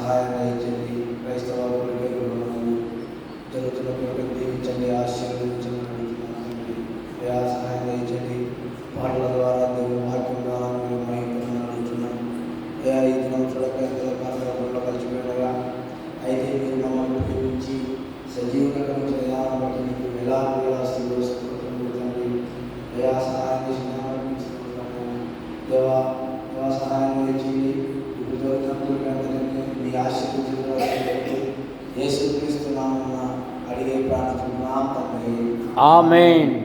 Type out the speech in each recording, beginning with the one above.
సహాయం దయచేయండి. క్రైస్తవ జరుగుతున్న పిల్లలకు దీవించండి, ఆశీర్వదించండి. అయా సహాయం దయచేయండి. పాటల ద్వారా దేవుని వాక్యం ద్వారా మీరు మహిమనుకుంటున్నాం. అయా ఈ దినం చూడక కాలంలో కలిసిపోయినగా అయితే మీరు మమ్మల్ని ప్రేమించి సజీవంగా విధానం బట్టి మీకు ఎలా తండ్రి అయా సహాయం చేసిన దేవా సహాయం చేయండి. ఇప్పుడు జరుగుతున్నటువంటి మీ ఆశీర్వదించడానికి యేసుక్రీస్తున్నామన్న అడిగే ప్రార్థిస్తున్నాం తండ్రి. ఆమేన్.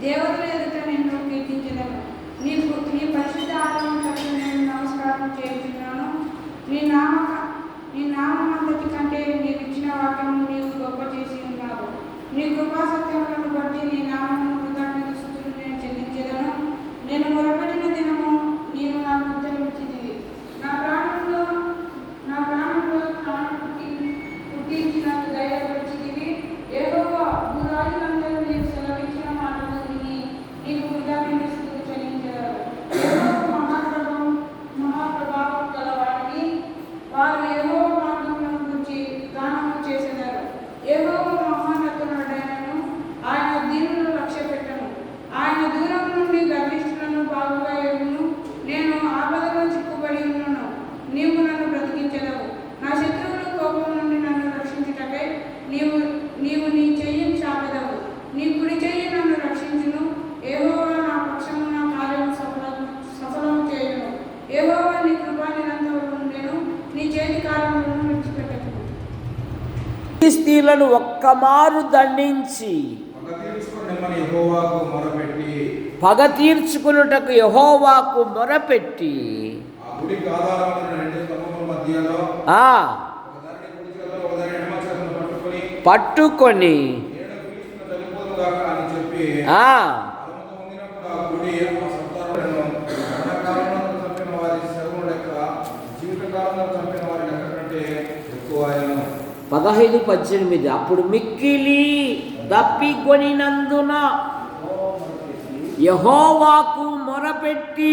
దేవతల ఎదుట నిన్ను కీర్తించెదను. నీ పరిశుద్ధ ఆలయమునకు నేను నమస్కారం చేయుచున్నాను. నీ నామమంతటి కంటే నీకు ఇచ్చిన వాక్యము నీవు గొప్ప చేసి ఉన్నావు. నీ కృపా సత్యములను బట్టి నీ నామమును కృతజ్ఞత స్తుతులు నేను చెల్లించెదను. నేను మొరపెట్టిన దినము నీవు నాకు ఉత్తరమిచ్చితివి. నా ప్రాణంలో పుట్టించినంత ధైర్యపరిచితివి. యెహోవా భూరాజులందరూ నీవు సెలవిచ్చిన మాటలు విని నీకు కృతజ్ఞత స్తుతులు చెల్లించెదరు. యెహోవా మహాప్రభావం గలవాడిని. వారు యెహోవా మార్గములను గురించి గానము చేసెదరు. యెహోవా మహోన్నతుడైనను, ఆయన దీనులను లక్ష్యపెట్టను. ఆయన దూరం నుండి గర్విష్ఠులను బాగుగా ఎరుగును. నేను ఆపదలో చిక్కుబడి ఉన్నాను, నీవు నన్ను బ్రతికించెదవు. నా శత్రువుల కోపం నుండి నన్ను రక్షించుటకై నీవు నీ చెయ్యిని చాపెదవు. నీ కుడి చెయ్యి నన్ను రక్షించును. యెహోవా నా పక్షమున కార్యము సఫలము చేయును. యెహోవా నీ కృప నిరంతరం ఉండెను. నీ చేతి కార్యములను విడిచిపెట్టకు. ఫిలిష్తీయులను ఒక్కమారు దండించి పగ తీర్చుకున్నటకు యెహోవాకు మొరపెట్టి పట్టుకొని పదహైదు 18 అప్పుడు మిక్కిలి దప్పికొనినందున యెహోవాకు మొరపెట్టి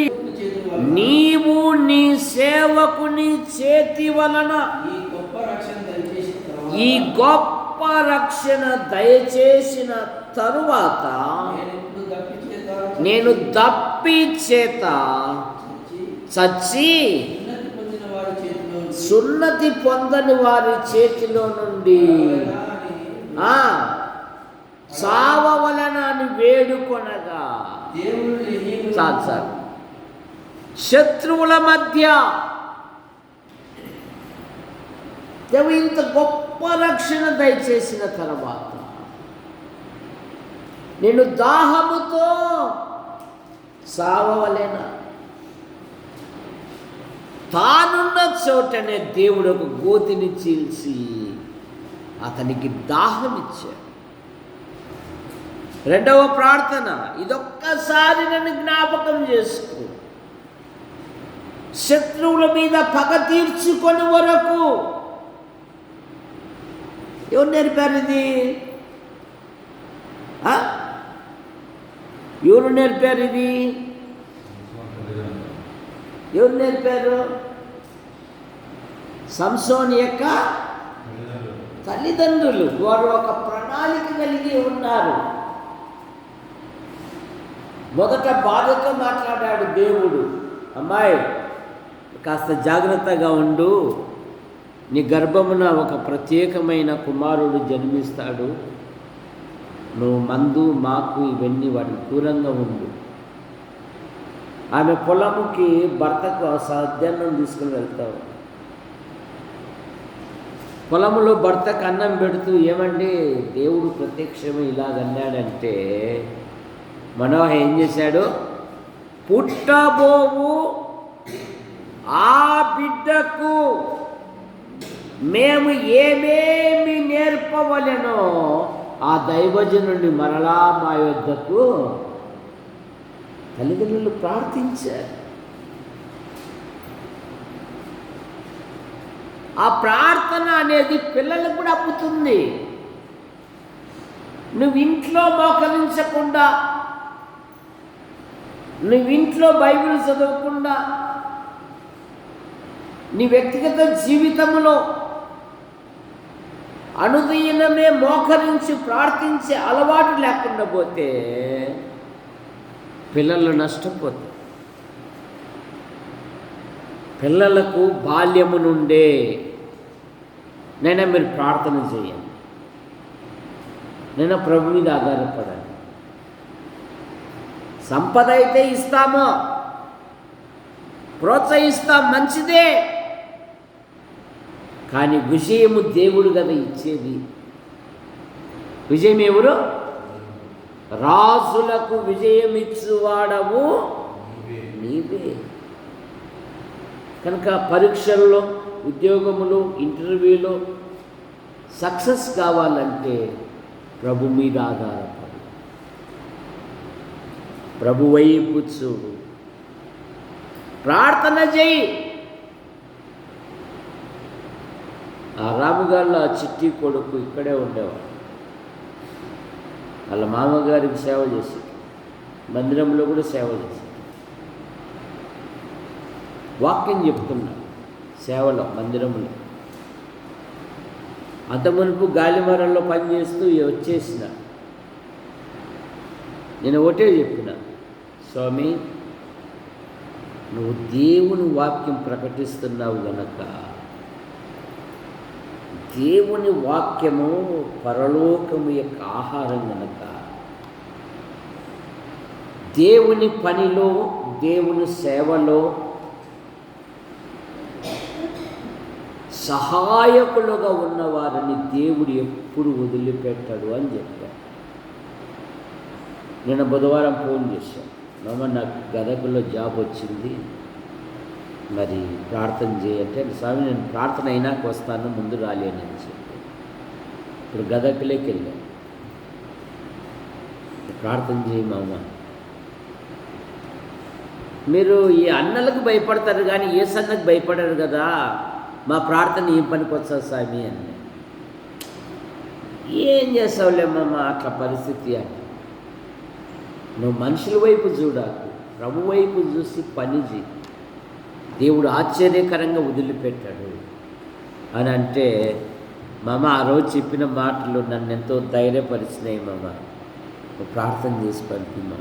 నీవు నీ సేవకుని చేతి వలన ఈ గొప్ప రక్షణ దయచేసిన తరువాత నేను దప్పి చేత చచ్చి సున్నతి పొందని వారి చేతిలో నుండి చావవలనని వేడుకొనగా చాలు శత్రువుల మధ్య దేవుడు ఇంత గొప్ప రక్షణ దయచేసిన తర్వాత నేను దాహముతో సావవలెనా? తానున్న చోటనే దేవుడు ఒక గోతిని చీల్చి అతనికి దాహం ఇచ్చాడు. రెండవ ప్రార్థన, ఇదొక్కసారి నన్ను జ్ఞాపకం చేసుకో. శత్రువుల మీద పగ తీర్చుకొని వరకు. ఎవరు నేర్పారు ఇది? ఎవరు నేర్పారు ఇది? ఎవరు నేర్పారు? సంసోను యొక్క తల్లిదండ్రులు. వారు ఒక ప్రణాళిక కలిగి ఉన్నారు. మొదట బాధతో మాట్లాడాడు దేవుడు, అమ్మాయి కాస్త జాగ్రత్తగా ఉండు, నీ గర్భమున ఒక ప్రత్యేకమైన కుమారుడు జన్మిస్తాడు, నువ్వు మందు మాకు ఇవన్నీ వాడికి దూరంగా ఉండు. ఆమె పొలముకి భర్తకు సద్యాన్నం తీసుకుని వెళ్తావు. పొలములో భర్తకు అన్నం పెడుతూ, ఏమండి దేవుడు ప్రత్యక్షమే ఇలాగన్నాడంటే, మనోహ ఏం చేశాడు? పుట్టబోవు ఆ బిడ్డకు మేము ఏమేమి నేర్పవలెనో ఆ దైవజనుడిని మరలా మా యొద్దకు తల్లిదండ్రులు ప్రార్థించారు. ఆ ప్రార్థన అనేది పిల్లలకు కూడా అప్పుతుంది. నువ్వు ఇంట్లో మోకరించకుండా, నువ్వు ఇంట్లో బైబిల్ చదవకుండా, నీ వ్యక్తిగత జీవితంలో అనుదినమే మోకరించి ప్రార్థించే అలవాటు లేకుండా పోతే పిల్లలు నష్టపోతారు. పిల్లలకు బాల్యము నుండే నైనా మీరు ప్రార్థన చేయండి, నైనా ప్రభు మీద ఆధారపడండి. సంపద అయితే ఇస్తామో, ప్రోత్సహిస్తాం, మంచిదే. కానీ విజయము దేవుడు కదా ఇచ్చేది. విజయం ఎవరు? రాజులకు విజయం ఇచ్చువాడవు నీవే. కనుక పరీక్షల్లో, ఉద్యోగములు, ఇంటర్వ్యూలో సక్సెస్ కావాలంటే ప్రభు మీద ఆధారపడు, ప్రభు వైపు చూడు, ప్రార్థన చేయి. ఆ రాముగాళ్ళ చిట్టి కొడుకు ఇక్కడే ఉండేవాడు. వాళ్ళ మామగారికి సేవ చేసి, మందిరంలో కూడా సేవ చేసి, వాక్యం చెప్తున్నాడు సేవలో, మందిరంలో. అంత మునుపు గాలిమరంలో పనిచేస్తూ వచ్చేసిన. నేను ఒకటే చెప్పిన, స్వామి నువ్వు దేవుని వాక్యం ప్రకటిస్తున్నావు గనక, దేవుని వాక్యము పరలోకము యొక్క ఆహారం గనక, దేవుని పనిలో, దేవుని సేవలో సహాయకులుగా ఉన్నవారిని దేవుడు ఎప్పుడు వదిలిపెట్టాడు అని చెప్పాడు. నేను బుధవారం ఫోన్ చేశాను, మామ నాకు గదకులో జాబ్ వచ్చింది, మరి ప్రార్థన చేయంటే, స్వామి నేను ప్రార్థన అయినాక వస్తాను, ముందు రాలేని అని చెప్పి. ఇప్పుడు గదకులోకి వెళ్ళాను, ప్రార్థన చేయమామ. మీరు ఈ అన్నలకు భయపడతారు కానీ ఏ సన్నకు భయపడరు కదా, మా ప్రార్థన ఏం పనికి వస్తుంది స్వామి అని. ఏం చేస్తావులేమ్మ అట్లా పరిస్థితి అని. నువ్వు మనుషుల వైపు చూడాకు, ప్రభు వైపు చూసి పని చేయి, దేవుడు ఆశ్చర్యకరంగా వదిలిపెట్టాడు అని అంటే, మామ ఆ రోజు చెప్పిన మాటలు నన్ను ఎంతో ధైర్యపరిచినాయి. మామ నువ్వు ప్రార్థన చేసి పంపిమ్మా.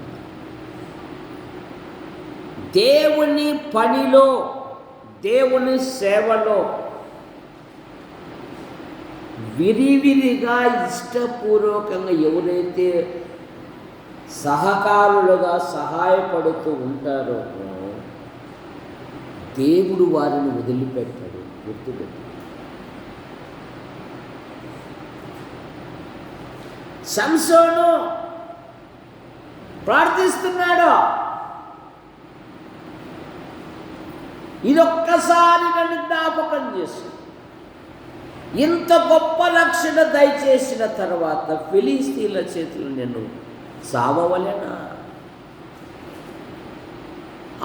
దేవుని పనిలో, దేవుని సేవలో విరివిరిగా ఇష్టపూర్వకంగా ఎవరైతే సహకారులుగా సహాయపడుతూ ఉంటారో దేవుడు వారిని వదిలిపెట్టాడు. గుర్తుపెట్టు. సంసోను ప్రార్థిస్తున్నాడు, ఇదొక్కసారి నన్ను జ్ఞాపకం చేసు. ఇంత గొప్ప రక్షణ దయచేసిన తర్వాత ఫిలిస్తీన్ల చేతులు నేను సావవలెనా?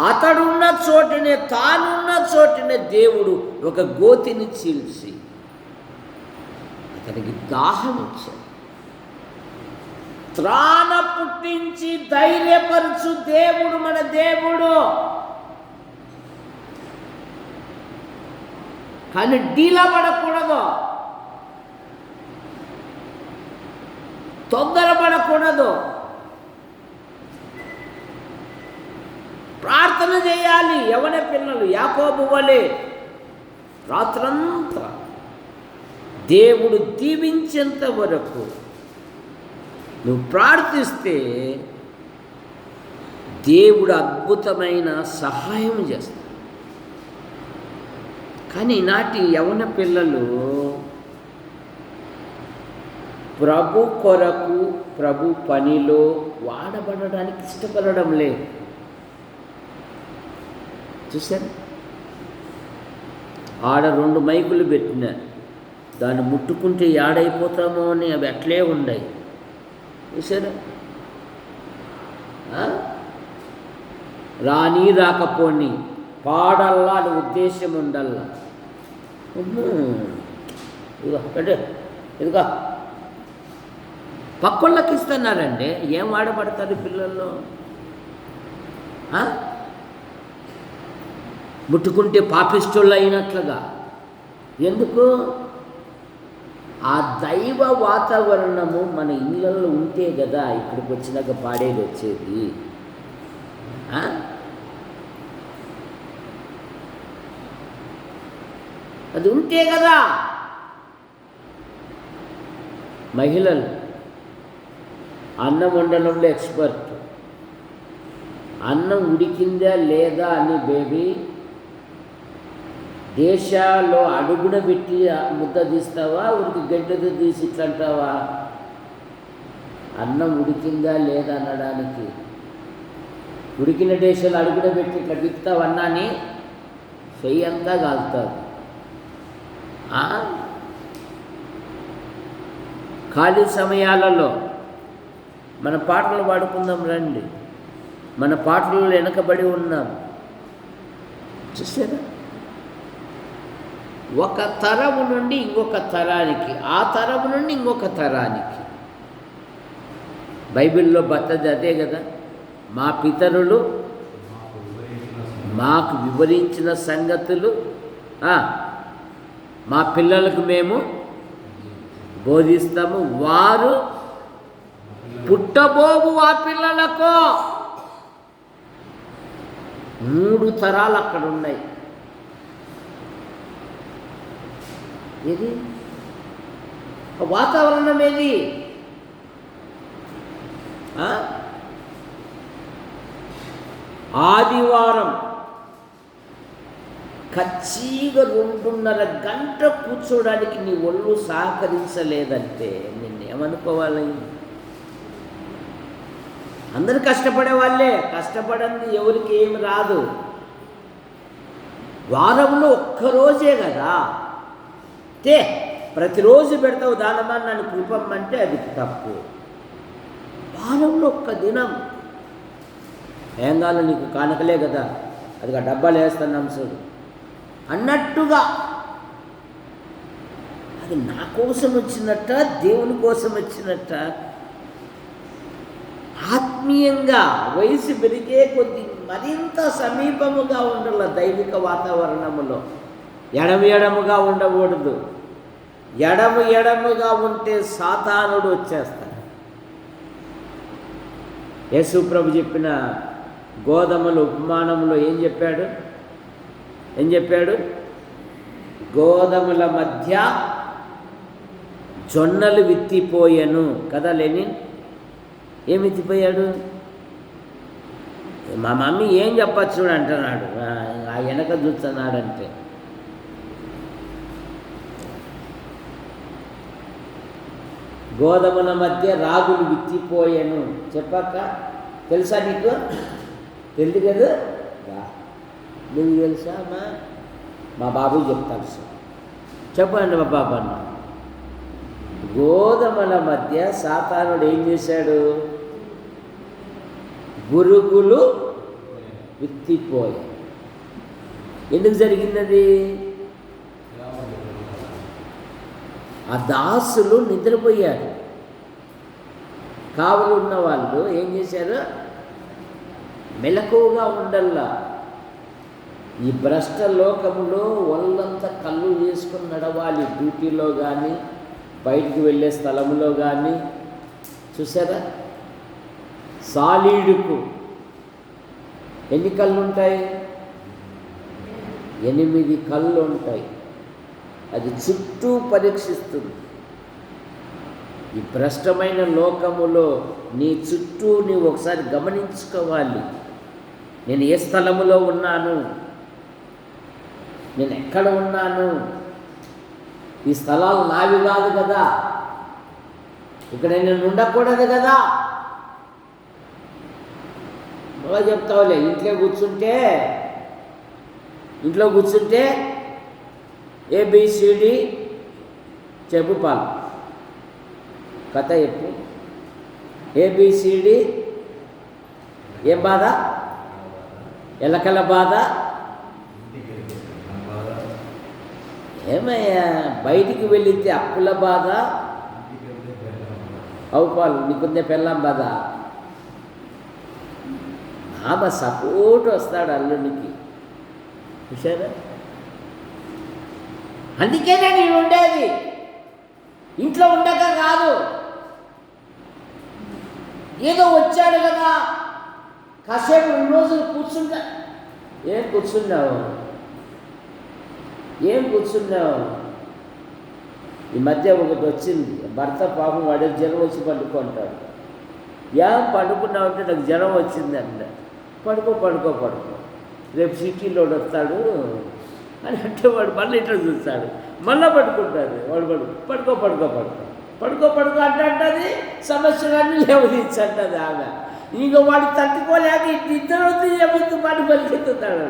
అతడున్న చోటనే, తానున్న చోటనే దేవుడు ఒక గోతిని చీల్చి అతనికి దాహం ఇచ్చాడు. త్రాణ పుట్టించి ధైర్యపరచు దేవుడు మన దేవుడు. కానీ డీలా పడకూడదు, తొందరపడకూడదు. ప్రార్థన చేయాలి. యవన పిల్లలు యాకోబు వలె రాత్రంతా దేవుడు దీవించేంత వరకు నువ్వు ప్రార్థిస్తే దేవుడు అద్భుతమైన సహాయం చేస్తాడు. కానీ ఈనాటి యవన పిల్లలు ప్రభు కొరకు, ప్రభు పనిలో వాడబడడానికి ఇష్టపడడం లేదు. చూసారు, ఆడ 2 మైకులు పెట్టినారు, దాన్ని ముట్టుకుంటే యాడైపోతామో అని అవి అట్లే ఉన్నాయి. చూసారా, రాని రాకపోని పాడల్లా అని ఉద్దేశం ఉండల్లా. ఇదిగో ఇదిగో పక్కోళ్ళకి ఇస్తున్నారండి. ఏం వాడబడతారు పిల్లల్లో? ముట్టుకుంటే పాపిష్టోళ్ళు అయినట్లుగా. ఎందుకు? ఆ దైవ వాతావరణము మన ఇళ్ళల్లో ఉంటే కదా ఇక్కడికి వచ్చినాక పాడేది వచ్చేది. అది ఉంటే కదా. మహిళలు అన్నం వండడంలో ఎక్స్పర్ట్. అన్నం ఉడికిందా లేదా అని బేబీ దేశాల్లో అడుగున పెట్టి ముద్ద తీస్తావా, ఉడికి గడ్డతో తీసి ఇట్లా అంటావా? అన్నం ఉడికిందా లేదా అనడానికి ఉడికిన దేశాలు అడుగున పెట్టి ఇట్లా బిక్తావు అన్నాని చెయ్యి అంతా కాలుతారు. ఖాళీ సమయాలలో మన పాటలు పాడుకుందాం రండి. మన పాటలలో వెనకబడి ఉన్నాం. చూసారా, ఒక తరము నుండి ఇంకొక తరానికి, ఆ తరము నుండి ఇంకొక తరానికి. బైబిల్లో బత్తది అదే కదా, మా పితరులు మాకు వివరించిన సంగతులు మా పిల్లలకు మేము బోధిస్తాము, వారు పుట్టబోవు ఆ పిల్లలకు. 3 తరాలు అక్కడ ఉన్నాయి. ఏది వాతావరణం ఏది? ఆదివారం ఖచ్చితంగా 2.5 గంట కూర్చోడానికి నీ ఒళ్ళు సహకరించలేదంటే నిన్నేమనుకోవాలి? అందరూ కష్టపడే వాళ్ళే, కష్టపడింది ఎవరికి ఏమి రాదు. వారంలో ఒక్కరోజే కదా. ప్రతిరోజు పెడతావు దానమా నన్ను కృపమ్మంటే అది తప్పు. వారంలో ఒక్క దినం ఏం కాదు, నీకు కానుకలే కదా, అది డబ్బాలు వేస్తున్నాం చూడు అన్నట్టుగా. అది నా కోసం వచ్చినట్ట, దేవుని కోసం వచ్చినట్ట. ఆత్మీయంగా వయసు పెరిగే కొద్ది మరింత సమీపముగా ఉండాల దైవిక వాతావరణములో. ఎడముగా ఉండకూడదు. ఎడముగా ఉంటే సాతానుడు వచ్చేస్తాడు. యేసు ప్రభు చెప్పిన గోధుమల ఉపమానంలో ఏం చెప్పాడు? గోధుమల మధ్య జొన్నలు విత్తిపోయాను కదా లెనిన్. ఏం విత్తిపోయాడు? మా మమ్మీ ఏం చెప్పచ్చు అంటున్నాడు. ఆ వెనక చూస్తున్నాడంటే గోధుమల మధ్య రాగులు విత్తిపోయాను చెప్పాక తెలుసా నీకు? తెలియదు కదా. నువ్వు తెలుసా? మా బాబు చెప్తాను సార్. చెప్పండి మా బాబు అన్న. గోధుమల మధ్య సాతానుడు ఏం చేశాడు? గురుగులు విత్తిపోయాయి. ఎందుకు జరిగినది? ఆ దాసులు నిద్రపోయారు. కావలు ఉన్న వాళ్ళు ఏం చేశారు? మెలకువగా ఉండల్లా. ఈ భ్రష్ట లోకములో ఒళ్ళంతా కళ్ళు వేసుకొని నడవాలి. డ్యూటీలో కానీ, బయటికి వెళ్ళే స్థలంలో కానీ. చూసారా? సాలీడుకు ఎన్ని కళ్ళు ఉంటాయి? 8 కళ్ళు ఉంటాయి. అది చుట్టూ పరీక్షిస్తుంది. ఈ భ్రష్టమైన లోకములో నీ చుట్టూ నీవు ఒకసారి గమనించుకోవాలి. నేను ఏ స్థలములో ఉన్నాను? నేను ఎక్కడ ఉన్నాను? ఈ స్థలాలు నావి కాదు కదా, ఇక్కడ నేను ఉండకూడదు కదా. బాగా చెప్తావులే, ఇంట్లో కూర్చుంటే ఏబిసిడి చెప్పు పాలు కథ చెప్పు. ఏబిసిడి ఏం బాధ? ఎలకల బాధ. ఏమయ్యా బయటికి వెళ్ళితే అప్పుల బాధ. అవుపాలు నీకుందే పెళ్ళాం బాధ. ఆమె సపోర్ట్ వస్తాడు అల్లునికి. చూసారా? అందుకేనే నేను ఉండేది, ఇంట్లో ఉండక కాదు. ఏదో వచ్చాడు కదా, కాసేపు 2 రోజులు కూర్చుంటా. ఏం కూర్చున్నావు? ఈ మధ్య ఒకటి వచ్చింది. భర్త పాపం వాడే జ్వరం వచ్చి పండుకుంటాడు. ఏం పండుకున్నావు అంటే నాకు జ్వరం వచ్చింది అంట. పడుకో రేపు సిటీలో వస్తాడు అని అంటే వాడు మళ్ళీ ఇట్లా చూస్తాడు, మళ్ళీ పడుకుంటాడు. వాడు పడుకో అంటది. సమస్యలన్నీ లేవదీచ్చంటది ఆమె. ఇంక వాడు తట్టుకోలేక ఇద్దరు ఏమైతే పాటు పలికెత్తుతాడు.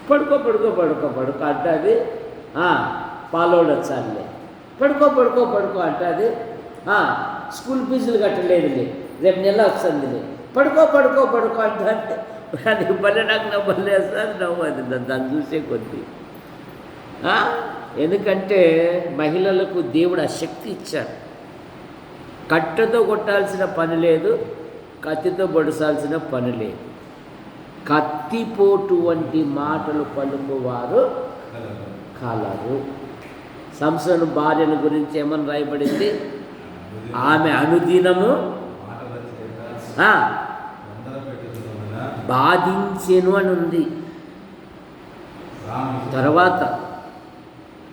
పడుకో అంటది. పాలోడు వచ్చానులే. పడుకో అంటది. స్కూల్ ఫీజులు కట్టలేదులే, రేపు నెల వస్తుందిలే. పడుకో అంటే అది భలే నాకు నవ్వలే సార్. నవ్వది దాన్ని చూసే కొద్ది. ఎందుకంటే మహిళలకు దేవుడు ఆ శక్తి ఇచ్చాడు. కట్టెతో కొట్టాల్సిన పని లేదు, కత్తితో పొడసాల్సిన పని లేదు. కత్తిపోటు వంటి మాటలు పలుకువారు కలరు. సంసోను భార్యను గురించి ఏమని రాయబడింది? ఆమె అనుదినము బాధించెను అని ఉంది. తర్వాత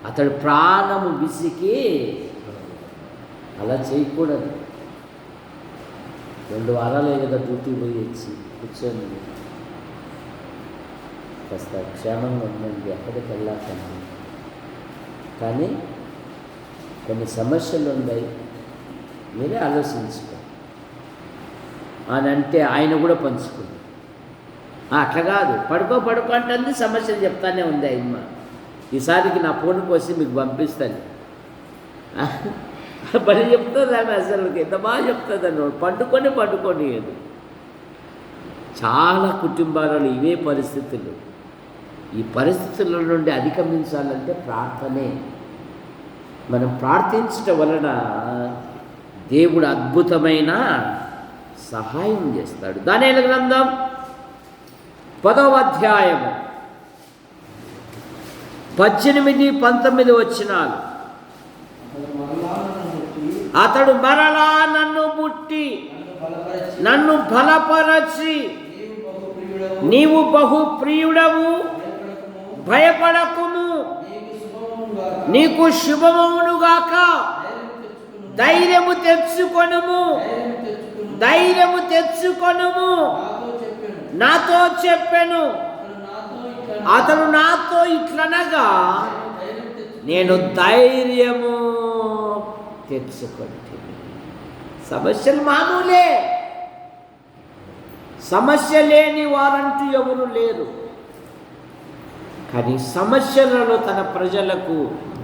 అతడు ప్రాణము విసికి అలా చేయకూడదు. 2 వారాలే కదా డ్యూటీ పోయి వచ్చి కూర్చొని కాస్త క్షేమంగా ఉండండి, ఎక్కడికి వెళ్ళాకండి. కానీ కొన్ని సమస్యలు ఉన్నాయి, మీరే ఆలోచించుకో అని అంటే ఆయన కూడా పంచుకుంది. అట్లా కాదు, పడుకో అంటుంది. సమస్యలు చెప్తానే ఉంది అమ్మ. ఈసారికి నా ఫోన్ కోసి మీకు పంపిస్తాను. పని చెప్తుంది ఆమె. అసలు ఎంత బాగా చెప్తుంది అన్నోడు. పండుకొని చాలా కుటుంబాలలో ఇవే పరిస్థితులు. ఈ పరిస్థితుల నుండి అధిగమించాలంటే ప్రార్థనే. మనం ప్రార్థించటం వలన దేవుడు అద్భుతమైన సహాయం చేస్తాడు. దానియేలు గ్రంథం 10వ అధ్యాయము 18-19 వచనాలు. అతడు మరలా నన్ను ముట్టి నన్ను బలపరచి, నీవు బహు ప్రియుడవు, భయపడకుము, నీకు శుభమవునుగాక, ధైర్యము తెచ్చుకొనుము, నాతో చెప్పెను. అతడు నాతో ఇట్లనగా నేను ధైర్యము తెచ్చుకుంటే. సమస్యలు మామూలే, సమస్య లేని వారంటూ ఎవరు లేరు. కానీ సమస్యలలో తన ప్రజలకు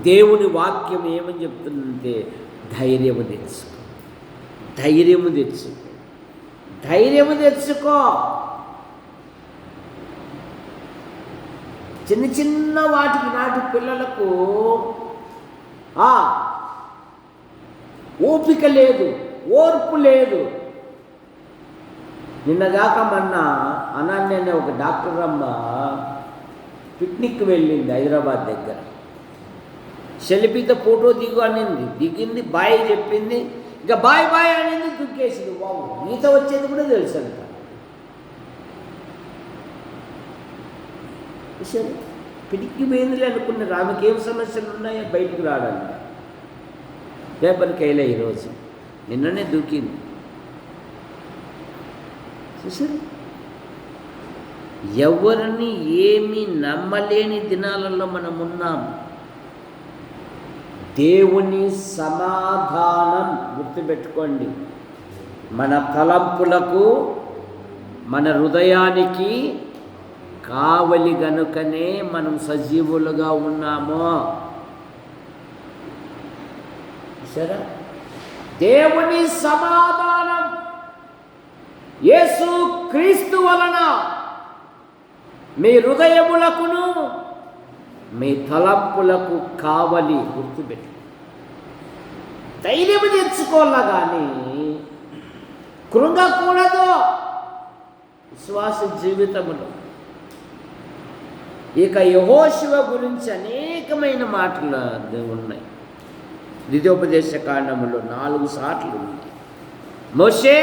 దేవుని వాక్యం ఏమని చెప్తుందంటే ధైర్యము తెచ్చుకో. చిన్న చిన్న వాటికి నాటి పిల్లలకు ఓపిక లేదు, ఓర్పు లేదు. నిన్నగాక మొన్న అనాన్య అనే ఒక డాక్టర్ అమ్మ పిక్నిక్ వెళ్ళింది హైదరాబాద్ దగ్గర. సెల్ఫీతో ఫోటో దిగు అనింది, దిగింది, బాయ్ చెప్పింది, ఇంకా బాయ్ బాయ్ అనేది దుక్కేసింది. బాబు ఈత వచ్చేది కూడా తెలుసు అంట. సరే పిడికి పోయిందిలే అనుకున్నారు. ఆమెకి ఏం సమస్యలు ఉన్నాయో బయటకు రావడానికి పేపర్కి వెళ్ళా ఈరోజు, నిన్ననే దూకింది. చూసారు, ఎవరిని ఏమీ నమ్మలేని దినాలలో మనం ఉన్నాం. దేవుని సమాధానం గుర్తుపెట్టుకోండి. మన తలంపులకు, మన హృదయానికి కావలి గనుకనే మనం సజీవులుగా ఉన్నాము. సరే, దేవుని సమాధానం యేసు క్రీస్తు వలన మీ హృదయములకును మీ తలంపులకు కావలి. గుర్తుపెట్టు, ధైర్యం తెచ్చుకోవాలా కానీ కృంగకూడదు. విశ్వాస జీవితములో ఇక యెహోషువ గురించి అనేకమైన మాటలు ఉన్నాయి. ద్వితీయోపదేశ కాండములో 4 సార్లు ఉంది. మోషే,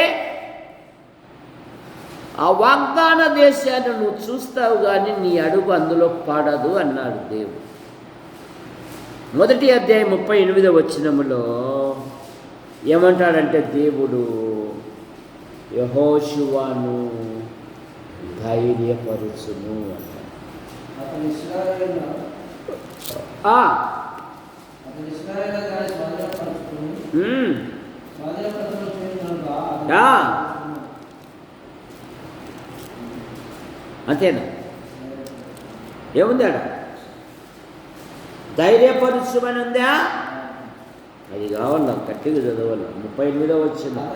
ఆ వాగ్దాన దేశాన్ని నువ్వు చూస్తావు కానీ నీ అడుగు అందులో పడదు అన్నాడు దేవుడు. 1 అధ్యాయం 38వ వచనములో ఏమంటాడంటే దేవుడు యెహోషువను ధైర్యపరుచును అన్నాడు. అంతేనా? ఏముంది ఆడ? ధైర్యపరుచమని ఉందా? అది కావాల, గట్టిగా చదవాలి. 38వ వచనం.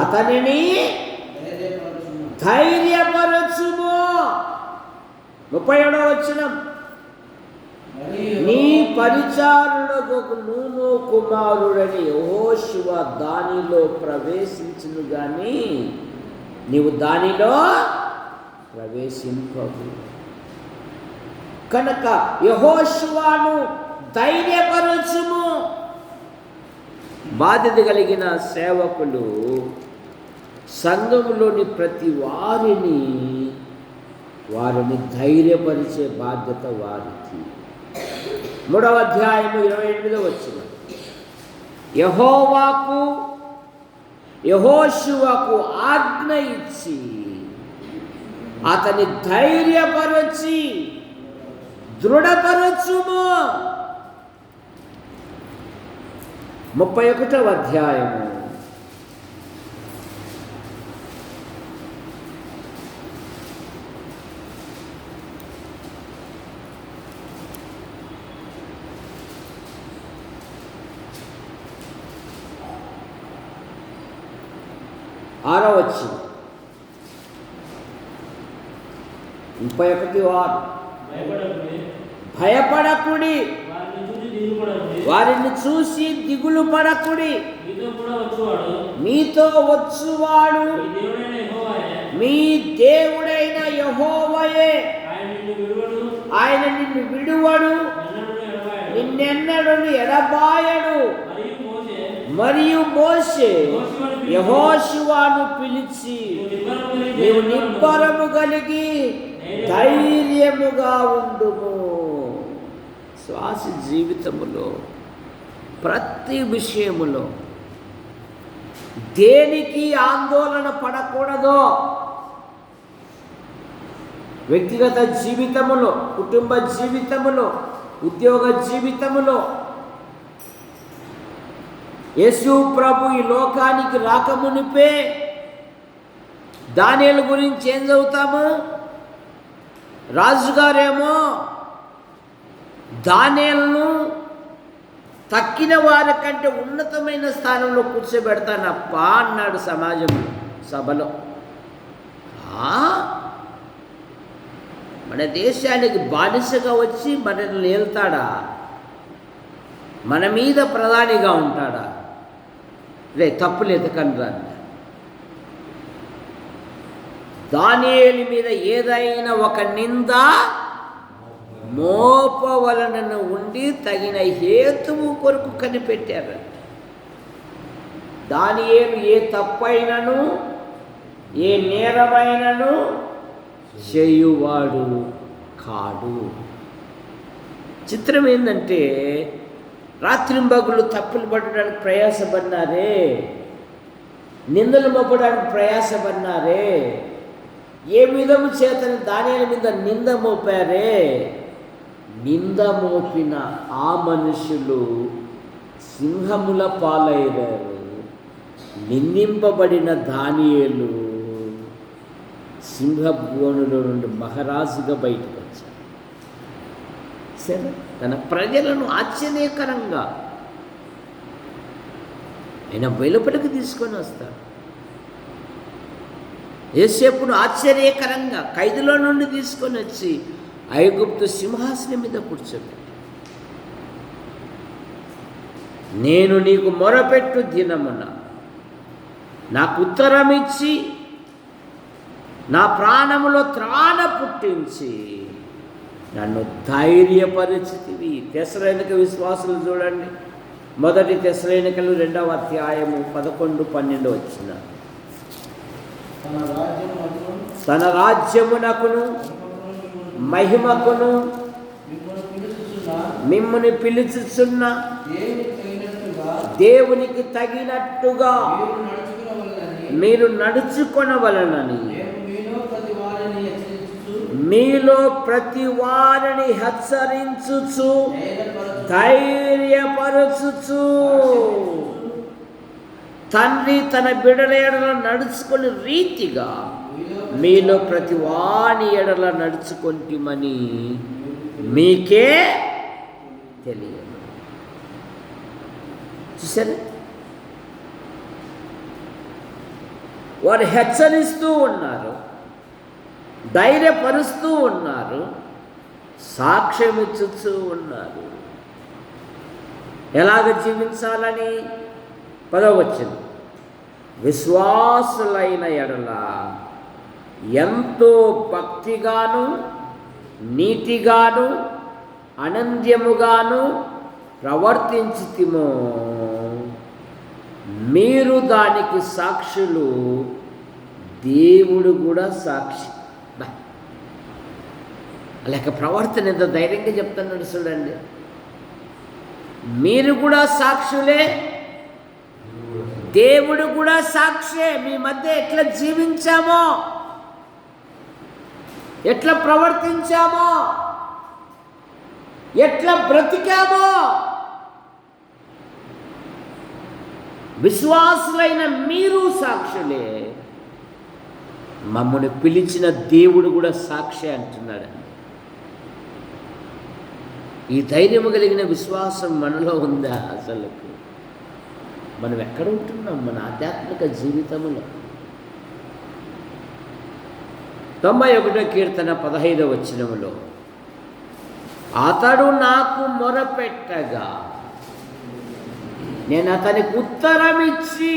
అతనిని ధైర్యపరచుము. 37వ వచనం. నీ పరిచారులకు నూను కుమారుడని యెహోషువ దానిలో ప్రవేశించును గాని నీవు దానిలో ప్రవేశింపవు. కనుక యెహోషువను ధైర్యపరచుము. బాధ్యత కలిగిన సేవకులు సంఘంలోని ప్రతి వారిని ధైర్యపరిచే బాధ్యత వారికి. 3వ అధ్యాయము 28వ వచనం. యెహోషువకు ఆజ్ఞ ఇచ్చి అతని ధైర్యపరచి దృఢపరచుము. 31వ అధ్యాయము 6వ వచనం. 31:6. భయపడకుడి, వారిని చూసి దిగులు పడకుడి. మీతో వచ్చువాడు మీ దేవుడైన యెహోవాయే. ఆయన నిన్ను విడువడు, నిన్నెన్నడూ ఎడబాయడు. మరియు మోషే యెహోషువను పిలిచి నీవు నిబ్బరము కలిగి ధైర్యముగా ఉండుము. శ్వాస జీవితములో ప్రతి విషయములో దేనికి ఆందోళన పడకూడదు. వ్యక్తిగత జీవితములో, కుటుంబ జీవితములో, ఉద్యోగ జీవితములో యేసు ప్రభు ఈ లోకానికి రాకమునిపే దానియేలు గురించి ఏం చదువుతాము? రాజుగారేమో దానియేలును తక్కిన వారికంటే ఉన్నతమైన స్థానంలో కూర్చోబెడతానప్పా అన్నాడు సమాజంలో, సభలో. మన దేశానికి బానిసగా వచ్చి మనల్ని ఏల్తాడా? మన మీద ప్రధానిగా ఉంటాడా? తప్పులు ఎతకండి. దానియేలు మీద ఏదైనా ఒక నింద మోపవలనను ఉండి తగిన హేతువు కొరకు కనిపెట్టారు. దానియేలు ఏ తప్పైనను ఏ నేరమైనను చేయువాడు కాడు. చిత్రం ఏంటంటే, రాత్రింబగులు తప్పులు పట్టడానికి ప్రయాసపడినారే, నిందలు మోపడానికి ప్రయాసపడినారే, ఏ విధము చేతని దానియేలు మీద నింద మోపారే, నింద మోపిన ఆ మనుషులు సింహముల పాలయ్యారు. నిందింపబడిన దానియేలు సింహభూనులో నుండి మహారాజుగా బయటకు వచ్చాడు. సరే, తన ప్రజలను ఆశ్చర్యకరంగా ఆయన వెలుపలికి తీసుకొని వస్తాడు. యోసేపును ఆశ్చర్యకరంగా ఖైదులో నుండి తీసుకొని వచ్చి ఐగుప్తు సింహాసనం మీద కూర్చోబెట్టి, నేను నీకు మొరపెట్టు దినమున నాకు ఉత్తరమిచ్చి నా ప్రాణములో త్రాణ పుట్టించి నన్ను ధైర్యపరిచితివి. తెస్సలోనిక విశ్వాసులు చూడండి, మొదటి తెస్సలోనికలు 2వ అధ్యాయము 11-12 వచ్చిన. తన రాజ్యమునకును మహిమకును మిమ్ముని పిలుచుచున్న దేవునికి తగినట్టుగా మీరు నడుచుకొనవలనని మీలో ప్రతి వారిని హెచ్చరించుచు ధైర్యపరచుచు తండ్రి తన బిడ్డల ఎడల నడుచుకుని రీతిగా మీలో ప్రతి వాని ఎడల నడుచుకుంటామని మీకే తెలియదు. చూసారా, వారు హెచ్చరిస్తూ ఉన్నారు, ధైర్యపరుస్తూ ఉన్నారు, సాక్ష్యం ఇచ్చుతూ ఉన్నారు. ఎలాగ జీవించాలని? 10వ వచనం, విశ్వాసులైన ఎడల ఎంతో భక్తిగాను నీతిగాను అనంద్యముగాను ప్రవర్తించితిమో మీరు దానికి సాక్షులు, దేవుడు కూడా సాక్షి. లేక ప్రవర్తన ఎంత ధైర్యంగా చెప్తున్నాడు చూడండి. మీరు కూడా సాక్షులే, దేవుడు కూడా సాక్షే. మీ మధ్య ఎట్లా జీవించామో, ఎట్లా ప్రవర్తించామో, ఎట్లా బ్రతికామో విశ్వాసులైన మీరు సాక్షులే. మమ్మల్ని పిలిచిన దేవుడు కూడా సాక్షి అంటున్నాడు. ఈ ధైర్యము కలిగిన విశ్వాసం మనలో ఉందా? అసలు మనం ఎక్కడ ఉంటున్నాం మన ఆధ్యాత్మిక జీవితంలో? 91వ కీర్తన 15వ వచనములో, అతడు నాకు మొరపెట్టగా నేను అతనికి ఉత్తరమిచ్చి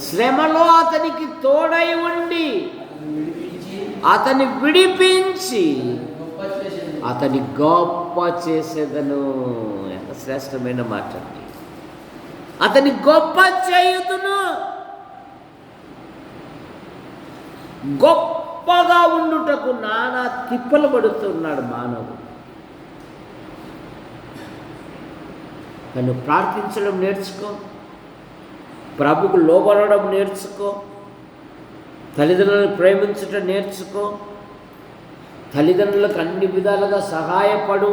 శ్రమలో అతనికి తోడై ఉండి అతని విడిపించి అతని గొప్ప చేసేదను. ఎంత శ్రేష్టమైన మాట! అతని గొప్ప చేయుదును. గొప్పగా ఉండుటకు నానా తిప్పలు పడుతున్నాడు మానవుడు. తను ప్రార్థించడం నేర్చుకో, ప్రభుకు లోబడడం నేర్చుకో, తల్లిదండ్రులను ప్రేమించడం నేర్చుకో, తల్లిదండ్రులకు అన్ని విధాలుగా సహాయపడు.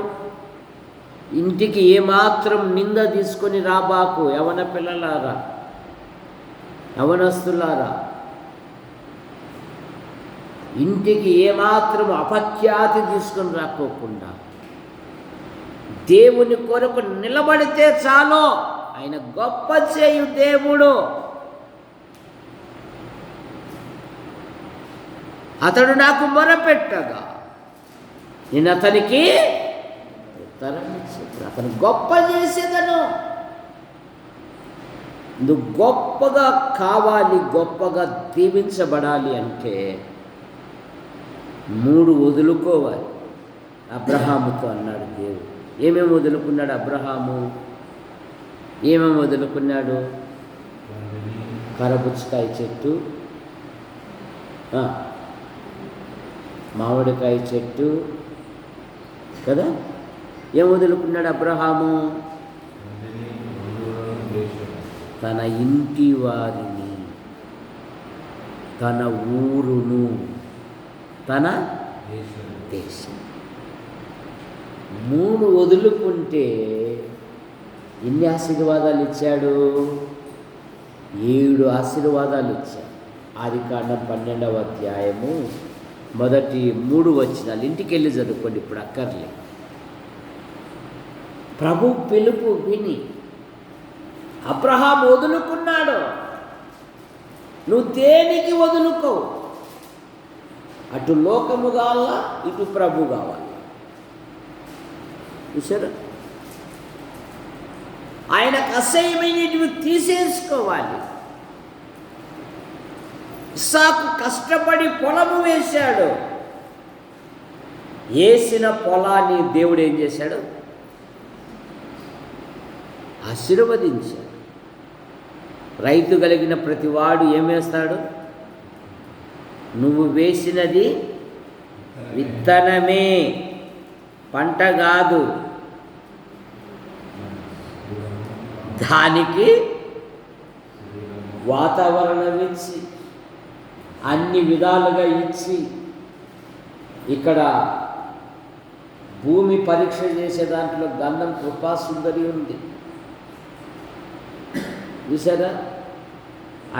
ఇంటికి ఏమాత్రం నింద తీసుకొని రాబాకు. యవన పిల్లలారా, యవనస్తులారా, ఇంటికి ఏమాత్రం అపఖ్యాతి తీసుకొని రాకోకుండా దేవుని కొరకు నిలబడితే చాలు, ఆయన గొప్ప చేయు దేవుడు. అతడు నాకు మొరపెట్టగా నేను అతనికి ఉత్తరం ఇచ్చేది. అతను గొప్ప చేసేదను. నువ్వు గొప్పగా కావాలి, గొప్పగా దీవించబడాలి అంటే 3 వదులుకోవాలి. అబ్రహాముతో అన్నాడు దేవుడు. ఏమేమి వదులుకున్నాడు అబ్రహాము? ఏమేమి వదులుకున్నాడు? కరబుచ్చకాయ చెట్టు, మామిడికాయ చెట్టు కదా. ఏం వదులుకున్నాడు అబ్రహాము? తన ఇంటి వారిని, తన ఊరును, తన దేశం. 3 వదులుకుంటే ఎన్ని ఆశీర్వాదాలు ఇచ్చాడు? 7 ఆశీర్వాదాలు ఇచ్చాడు. ఆదికాండం 12వ అధ్యాయము మొదటి 3 వచనాలు ఇంటికి వెళ్ళి చదువుకోండి, ఇప్పుడు అక్కర్లే. ప్రభు పిలుపు విని అబ్రహాం వదులుకున్నాడు. నువ్వు దేనికి వదులుకో? అటు లోకము కావాలా, ఇటు ప్రభు కావాలి. చూసారా? ఆయనకు అసహ్యమైనవి తీసేసుకోవాలి. ఇస్సాకు కష్టపడి పొలము వేశాడు. వేసిన పొలాన్ని దేవుడు ఏం చేశాడు? ఆశీర్వదించాడు. రైతు కలిగిన ప్రతివాడు ఏం వేస్తాడు? నువ్వు వేసినది విత్తనమే, పంట కాదు. దానికి వాతావరణం ఇచ్చి, అన్ని విధాలుగా ఇచ్చి, ఇక్కడ భూమి పరీక్ష చేసే దాంట్లో గంధం కృపాసుందరి ఉంది. చూసారా?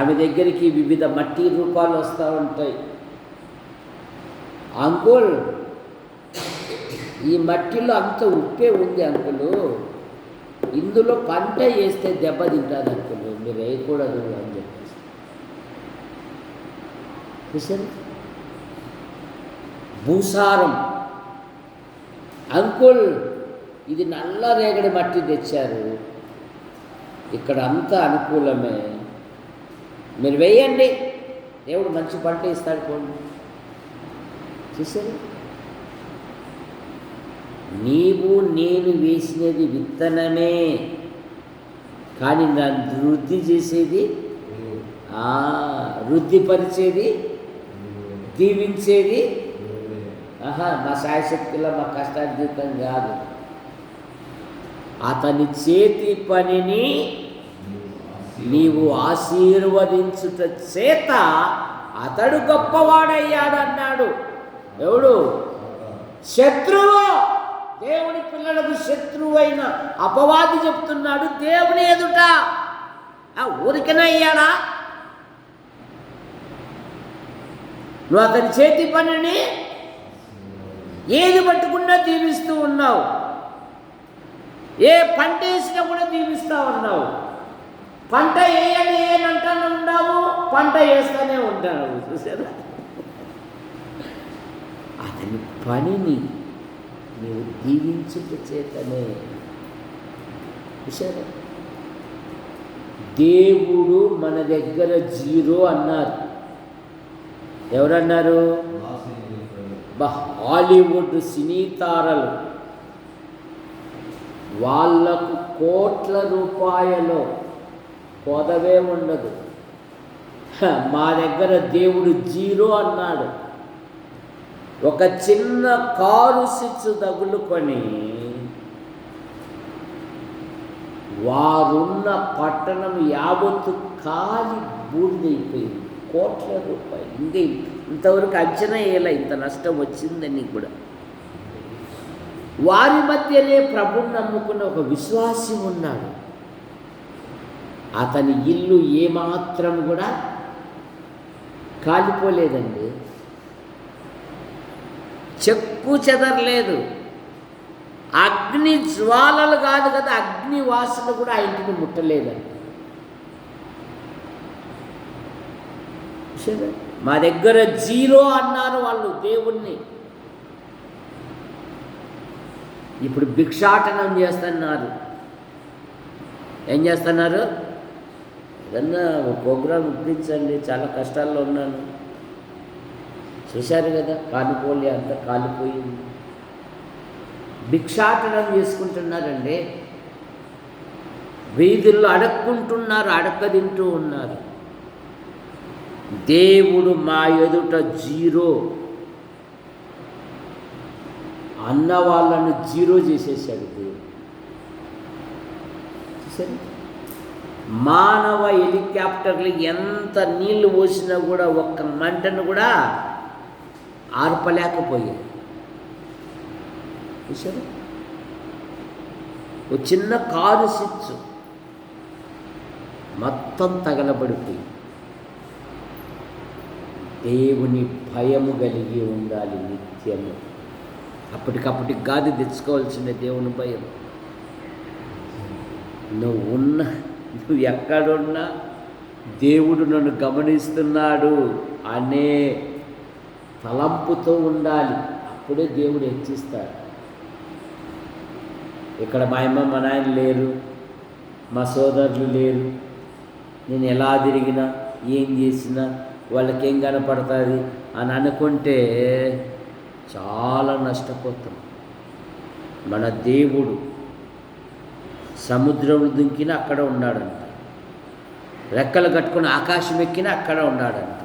ఆమె దగ్గరికి వివిధ మట్టి రూపాలు వస్తూ ఉంటాయి. అంకుల్, ఈ మట్టిలో అంత ఉప్పే ఉంది అంకులు, ఇందులో పంట వేస్తే దెబ్బ తింటుంది అంకులు, మీరు వేయకూడదు అని చెప్పేసి. చూసారు? భూసారం, అంకుల్ ఇది నల్ల రేగడి మట్టి తెచ్చారు, ఇక్కడ అంతా అనుకూలమే, మీరు వేయండి, దేవుడు మంచి పంట ఇస్తాడు పోండి. చూసారు? నీవు నేను వేసినది విత్తనమే, కానీ నన్ను వృద్ధి చేసేది, వృద్ధిపరిచేది, దీవించేది మా శాయశక్తిలో మా కష్టార్జితం కాదు. అతని చేతి పనిని నీవు ఆశీర్వదించుట చేత అతడు గొప్పవాడయ్యాడన్నాడు. ఎవడు? శత్రువు. దేవుని పిల్లలకు శత్రువు అయిన అపవాది చెప్తున్నాడు దేవుని ఎదుట. ఊరికనే అయ్యాడా? నువ్వు అతని చేతి పనిని ఏది పట్టుకున్నా దీవిస్తూ ఉన్నావు, ఏ పంట వేసినా కూడా దీవిస్తూ ఉన్నావు. పంట వేయనంటాను ఉన్నావు, పంట వేస్తూనే ఉంటావు. చూసారా? అతని పనిని నీవు దీవించుట చేతనే. చూసారా? దేవుడు మన దగ్గర 0 అన్నారు. ఎవరన్నారు? హాలీవుడ్ సినీ తారలు. వాళ్లకు కోట్ల రూపాయలు కొదవే ఉండదు. మా దగ్గర దేవుడు 0 అన్నాడు. ఒక చిన్న కారు సిచ్చు తగులుకొని వారున్న పట్టణం యావత్తు కాలి బూడిదైపోయింది. కోట్ల రూపాయలు. ఇంతవరకు అంచనా వేయలే ఇంత నష్టం వచ్చిందని కూడా. వారి మధ్యనే ప్రభువుని నమ్ముకున్న ఒక విశ్వాసి ఉన్నాడు. అతని ఇల్లు ఏమాత్రం కూడా కాలిపోలేదండి, చెక్కు చెదరలేదు. అగ్ని జ్వాలలు కాదు కదా, అగ్ని వాసన కూడా ఆ ఇంటిని ముట్టలేదండి. సరే, మా దగ్గర 0 అన్నారు వాళ్ళు దేవుణ్ణి. ఇప్పుడు భిక్షాటనం చేస్తున్నారు. ఏం చేస్తున్నారు? ఏదన్నా ప్రోగ్రాం ఇప్పించండి, చాలా కష్టాల్లో ఉన్నాను. చూశారు కదా, కాలిపోలే అంతా కాలిపోయింది. భిక్షాటనం చేసుకుంటున్నారండి. వీధుల్లో అడక్కుంటున్నారు, అడక్క తింటూ ఉన్నారు. దేవుడు మా ఎదుట 0 అన్న వాళ్ళను 0 చేసేసాడు దేవుడు. సరే, మానవ హెలికాప్టర్లు ఎంత నీళ్లు పోసినా కూడా ఒక్క మంటను కూడా ఆర్పలేకపోయాయి. చూసారు, ఒక చిన్న కారు స్విచ్ మొత్తం తగలబడిపోయి. దేవుని భయము కలిగి ఉండాలి నిత్యము. అప్పటికప్పటికి కాదు తెచ్చుకోవాల్సిన దేవుని భయం. నువ్వు ఎక్కడున్నా దేవుడు నన్ను గమనిస్తున్నాడు అనే తలంపుతో ఉండాలి. అప్పుడే దేవుడు హెచ్చిస్తాడు. ఇక్కడ మా అమ్మ మా నాయన లేరు, మా సోదరులు లేరు, నేను ఎలా తిరిగినా ఏం చేసినా వాళ్ళకేం కనపడుతుంది అని అనుకుంటే చాలా నష్టపోతాం. మన దేవుడు సముద్రం దుంకినా అక్కడ ఉన్నాడంట, రెక్కలు కట్టుకుని ఆకాశం ఎక్కినా అక్కడ ఉన్నాడంట.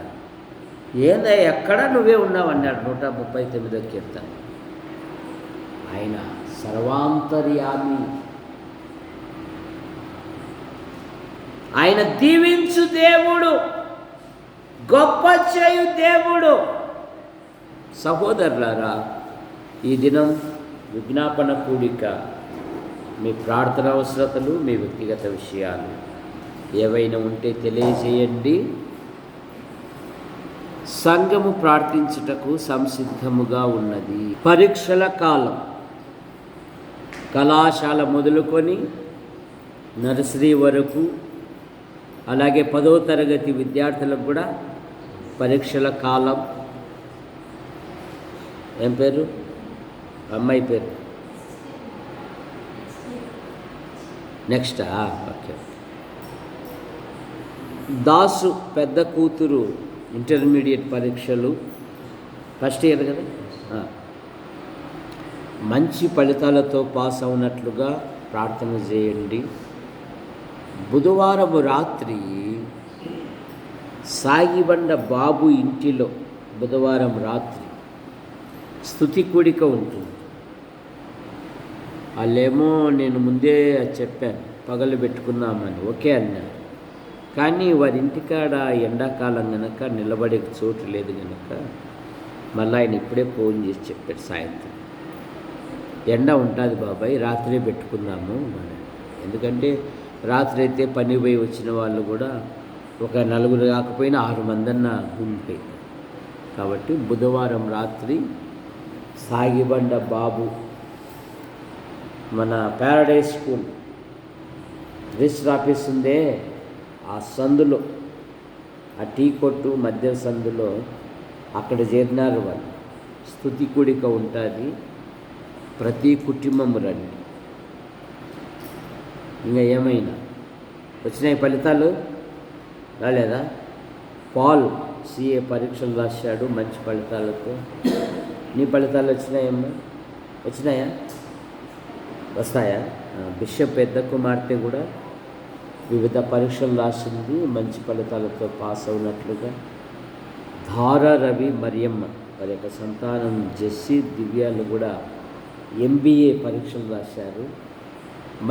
ఏందా ఎక్కడ నువ్వే ఉన్నావు అన్నాడు 139వ కీర్తన. ఆయన సర్వాంతర్యామి, ఆయన దీవించు దేవుడు, గొప్ప చేయు దేవుడు. సహోదరులారా, ఈ దినం విజ్ఞాపన కూడిక, మీ ప్రార్థన అవసరతలు, మీ వ్యక్తిగత విషయాలు ఏవైనా ఉంటే తెలియజేయండి. సంఘము ప్రార్థించుటకు సంసిద్ధముగా ఉన్నది. పరీక్షల కాలం, కళాశాల మొదలుకొని నర్సరీ వరకు, అలాగే 10వ తరగతి విద్యార్థులకు కూడా పరీక్షల కాలం. ఏం పేరు అమ్మాయి పేరు? Next okay. దాసు పెద్ద కూతురు ఇంటర్మీడియట్ పరీక్షలు, ఫస్ట్ ఇయర్ కదా, మంచి ఫలితాలతో పాస్ అవునట్లుగా ప్రార్థన చేయండి. బుధవారం రాత్రి సాగిబండ బాబు ఇంటిలో బుధవారం రాత్రి స్తుతి కూడిక ఉంటుంది. వాళ్ళేమో నేను ముందే చెప్పాను పగలు పెట్టుకుందామని, ఓకే అన్నారు. కానీ వారి ఇంటికాడ ఎండాకాలం కనుక నిలబడే చోటు లేదు కనుక మళ్ళీ ఆయన ఇప్పుడే ఫోన్ చేసి చెప్పాడు సాయంత్రం, ఎండ ఉంటుంది బాబాయ్, రాత్రే పెట్టుకుందాము అని. ఎందుకంటే రాత్రి అయితే పని పోయి వచ్చిన వాళ్ళు కూడా ఒక 4 కాకపోయినా 6 మందన్న ఉంటాయి. కాబట్టి బుధవారం రాత్రి సాగిబండ బాబు మన ప్యారడైజ్ స్కూల్ రిజిస్టర్ ఆఫీస్ ఉందే, ఆ సందులో, ఆ టీ కొట్టు మధ్య సందులో అక్కడ చేరినారు వాళ్ళు. స్తుతి కూడిక ఉంటుంది, ప్రతి కుటుంబం రండి. ఇంకా ఏమైనా వచ్చినాయి ఫలితాలు రాలేదా? పాల్ CA పరీక్షలు రాశాడు మంచి ఫలితాలతో. నీ ఫలితాలు వచ్చినాయమ్మా? వచ్చినాయా? వస్తాయా? బిషప్ పెద్ద కుమార్తె కూడా వివిధ పరీక్షలు రాసింది, మంచి ఫలితాలతో పాస్ అవునట్లుగా. ధార రవి మరియమ్మ వారి యొక్క సంతానం జెస్సీ దివ్యాలు కూడా MBA పరీక్షలు రాశారు,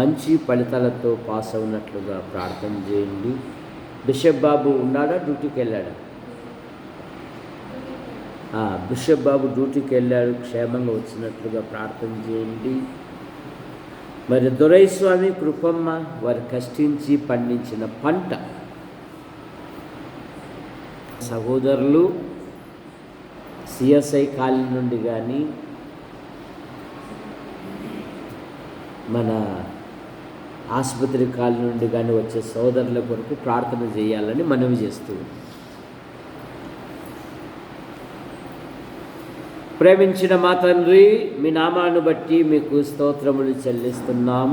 మంచి ఫలితాలతో పాస్ అవునట్లుగా ప్రార్థన చేయండి. బిషప్ బాబు ఉన్నాడా, డ్యూటీకి వెళ్ళాడా? బిషప్ బాబు డ్యూటీకి వెళ్ళాడు, క్షేమంగా వచ్చినట్లుగా ప్రార్థన చేయండి. మరి దొరైస్వామి కృపమ్మ వారు కష్టించి పండించిన పంట, సహోదరులు CSI కాలనీ నుండి కానీ మన ఆసుపత్రి కాలం నుండి కానీ వచ్చే సోదరుల కొరకు ప్రార్థన చేయాలని మనవి చేస్తూ ప్రేమించిన మా తండ్రి, మీ నామాన్ని బట్టి మీకు స్తోత్రములు చెల్లిస్తున్నాం.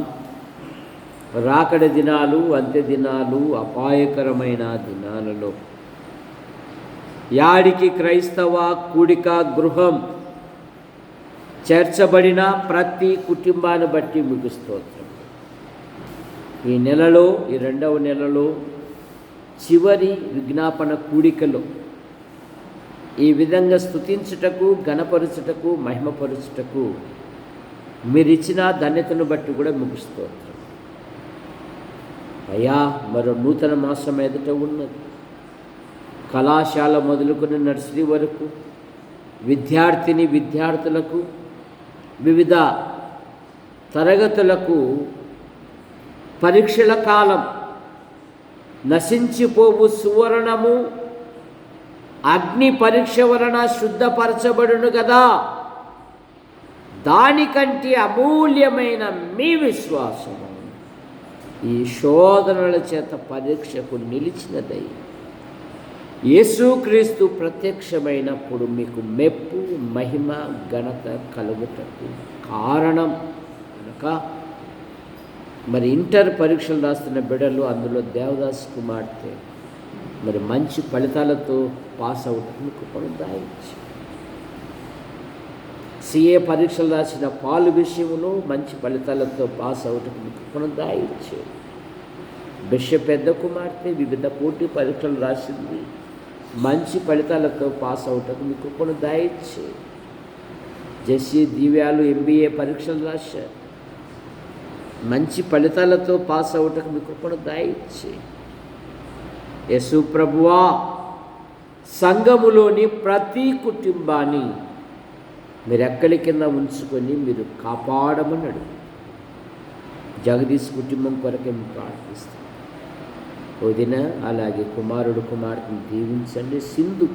రాకడ దినాలు, అంత్య దినాలు, అపాయకరమైన దినాలలో యాడికి క్రైస్తవ కూడిక గృహం చేర్చబడిన ప్రతి కుటుంబాన్ని బట్టి మీకు స్తోత్రం. ఈ నెలలో, ఈ 2వ నెలలో చివరి విజ్ఞాపన కూడికలో ఈ విధంగా స్తుతించుటకు, ఘనపరచుటకు, మహిమపరచుటకు మీరిచ్చిన ధన్యతను బట్టి కూడా మీకు స్తోత్రం. అయ్యా, మరో నూతన మాసం ఎదుట ఉన్నది. కళాశాల మొదలుకొని నర్సరీ వరకు విద్యార్థులకు వివిధ తరగతులకు పరీక్షల కాలం. నశించిపోవు సువర్ణము అగ్ని పరీక్ష వలన శుద్ధపరచబడును కదా, దానికంటే అమూల్యమైన మీ విశ్వాసము ఈ శోధనల చేత పరీక్షకు నిలిచినదై యేసుక్రీస్తు ప్రత్యక్షమైనప్పుడు మీకు మెప్పు, మహిమ, ఘనత కలుగుటకు కారణం కనుక మరి ఇంటర్ పరీక్షలు రాస్తున్న బిడ్డలు, అందులో దేవదాస్ కుమార్తె మరి మంచి ఫలితాలతో పాస్ అవుటకు కృపను దాయించి, సిఏ పరీక్షలు రాసిన పాలు విషయంలో మంచి ఫలితాలతో పాస్ అవుటకు కృపను దాయించి, బిషప్ పెద్ద కుమార్తె వివిధ పోటీ పరీక్షలు రాసింది, మంచి ఫలితాలతో పాస్ అవుటకు మీ కృపను దాయించి, జెస్సీ దివ్యాలు MBA పరీక్షలు రాశారు, మంచి ఫలితాలతో పాస్ అవుటకు మీ కృపను దాయించి, యేసు ప్రభువా సంఘములోని ప్రతి కుటుంబాన్ని మీరు ఎక్కడి కింద ఉంచుకొని మీరు కాపాడమన్నాడు. జగదీష్ కుటుంబం కొరకే మేము ప్రార్థిస్తాం. వదిన అలాగే కుమారుడు కుమార్తెను దీవించండి. సింధు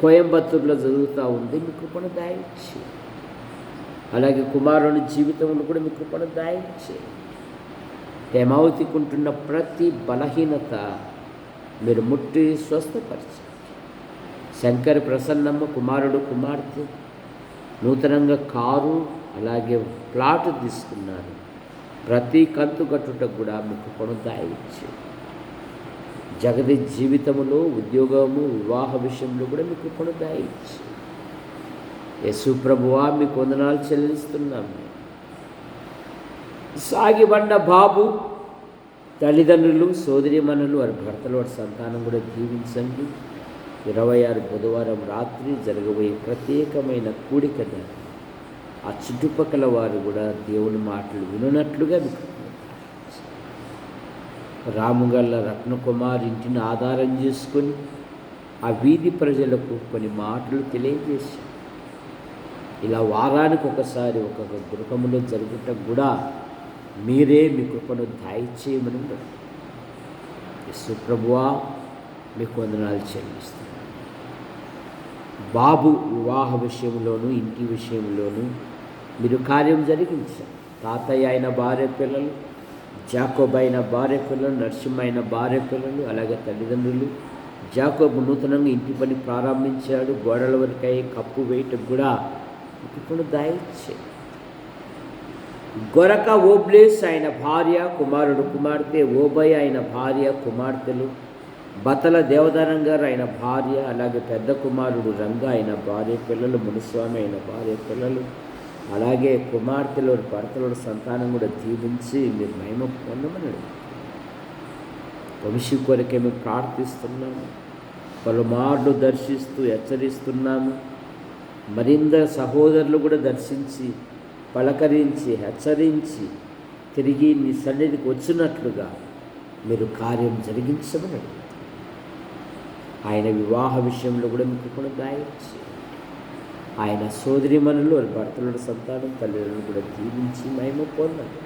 కోయంబత్తూరులో జరుగుతూ ఉంది, మీ కృపను దాయించి, అలాగే కుమారుని జీవితంలో కూడా మీ కృపను దాయించి, హేమావతికుంటున్న ప్రతి బలహీనత మీరు ముట్టి స్వస్థపరచండి. శంకర్ ప్రసన్నమ్మ కుమారుడు కుమార్తె నూతనంగా కారు అలాగే ప్లాట్ తీసుకున్నారు. ప్రతి కంతు కట్టుటకు కూడా మీకు కొనదాయించి, జగతి జీవితంలో ఉద్యోగము, వివాహ విషయంలో కూడా మీకు కొనదాయించి, యేసు ప్రభువా మీకు వందనాలు చెల్లిస్తున్నాము. సాగిబండ బాబు తల్లిదండ్రులు, సోదరిమణులు, వారి భర్తలు, వారి సంతానం కూడా దీవించండి. 26 బుధవారం రాత్రి జరగబోయే ప్రత్యేకమైన కూడికను ఆ చుట్టుపక్కల వారు కూడా దేవుని మాటలు వినున్నట్లుగా మీకు రాముగల్ల రత్నకుమార్ ఇంటిని ఆధారం చేసుకొని ఆ వీధి ప్రజలకు కొన్ని మాటలు తెలియజేశారు. ఇలా వారానికి ఒకసారి ఒక్కొక్క గృహంలో జరుగుటం కూడా మీరే మీ కృపను దాయిచేయమని యేసు ప్రభువా మీకు వందనాలు చెల్లిస్తాను. బాబు వివాహ విషయంలోనూ ఇంటి విషయంలోనూ మీరు కార్యం జరిగించారు. తాతయ్య అయిన భార్య పిల్లలు, జాకోబ్ అయిన భార్య పిల్లలు, నరసింహ అయిన భార్య పిల్లలు, అలాగే తల్లిదండ్రులు. జాకోబు నూతనంగా ఇంటి పని ప్రారంభించాడు. గోడల వరకై కప్పు వేయటం కూడా ఇప్పుడు దాయిచ్చే. గొరక ఓబ్లేస్ ఆయన భార్య కుమారుడు కుమార్తె, ఓబయ్య ఆయన భార్య కుమార్తెలు, బతల దేవదానం గారు ఆయన భార్య, అలాగే పెద్ద కుమారుడు రంగ ఆయన భార్య పిల్లలు, మునిస్వామి అయిన భార్య పిల్లలు, అలాగే కుమార్తెలు భర్తల సంతానం కూడా దీవించి మీరు మహిమ పొందమన్నాడు. వంశీ కొరకే మేము ప్రార్థిస్తున్నాము. పలుమార్లు దర్శిస్తూ హెచ్చరిస్తున్నాము. మరింత సహోదరులు కూడా దర్శించి పలకరించి హెచ్చరించి తిరిగి నీ సన్నిధికి వచ్చినట్లుగా మీరు కార్యం జరిగించమన్నాడు. ఆయన వివాహ విషయంలో కూడా మీకు కూడా దాయించి, ఆయన సోదరిమణులు భర్తల సంతానం తల్లిదండ్రులు కూడా దీవించి మహిమ పొందాలి.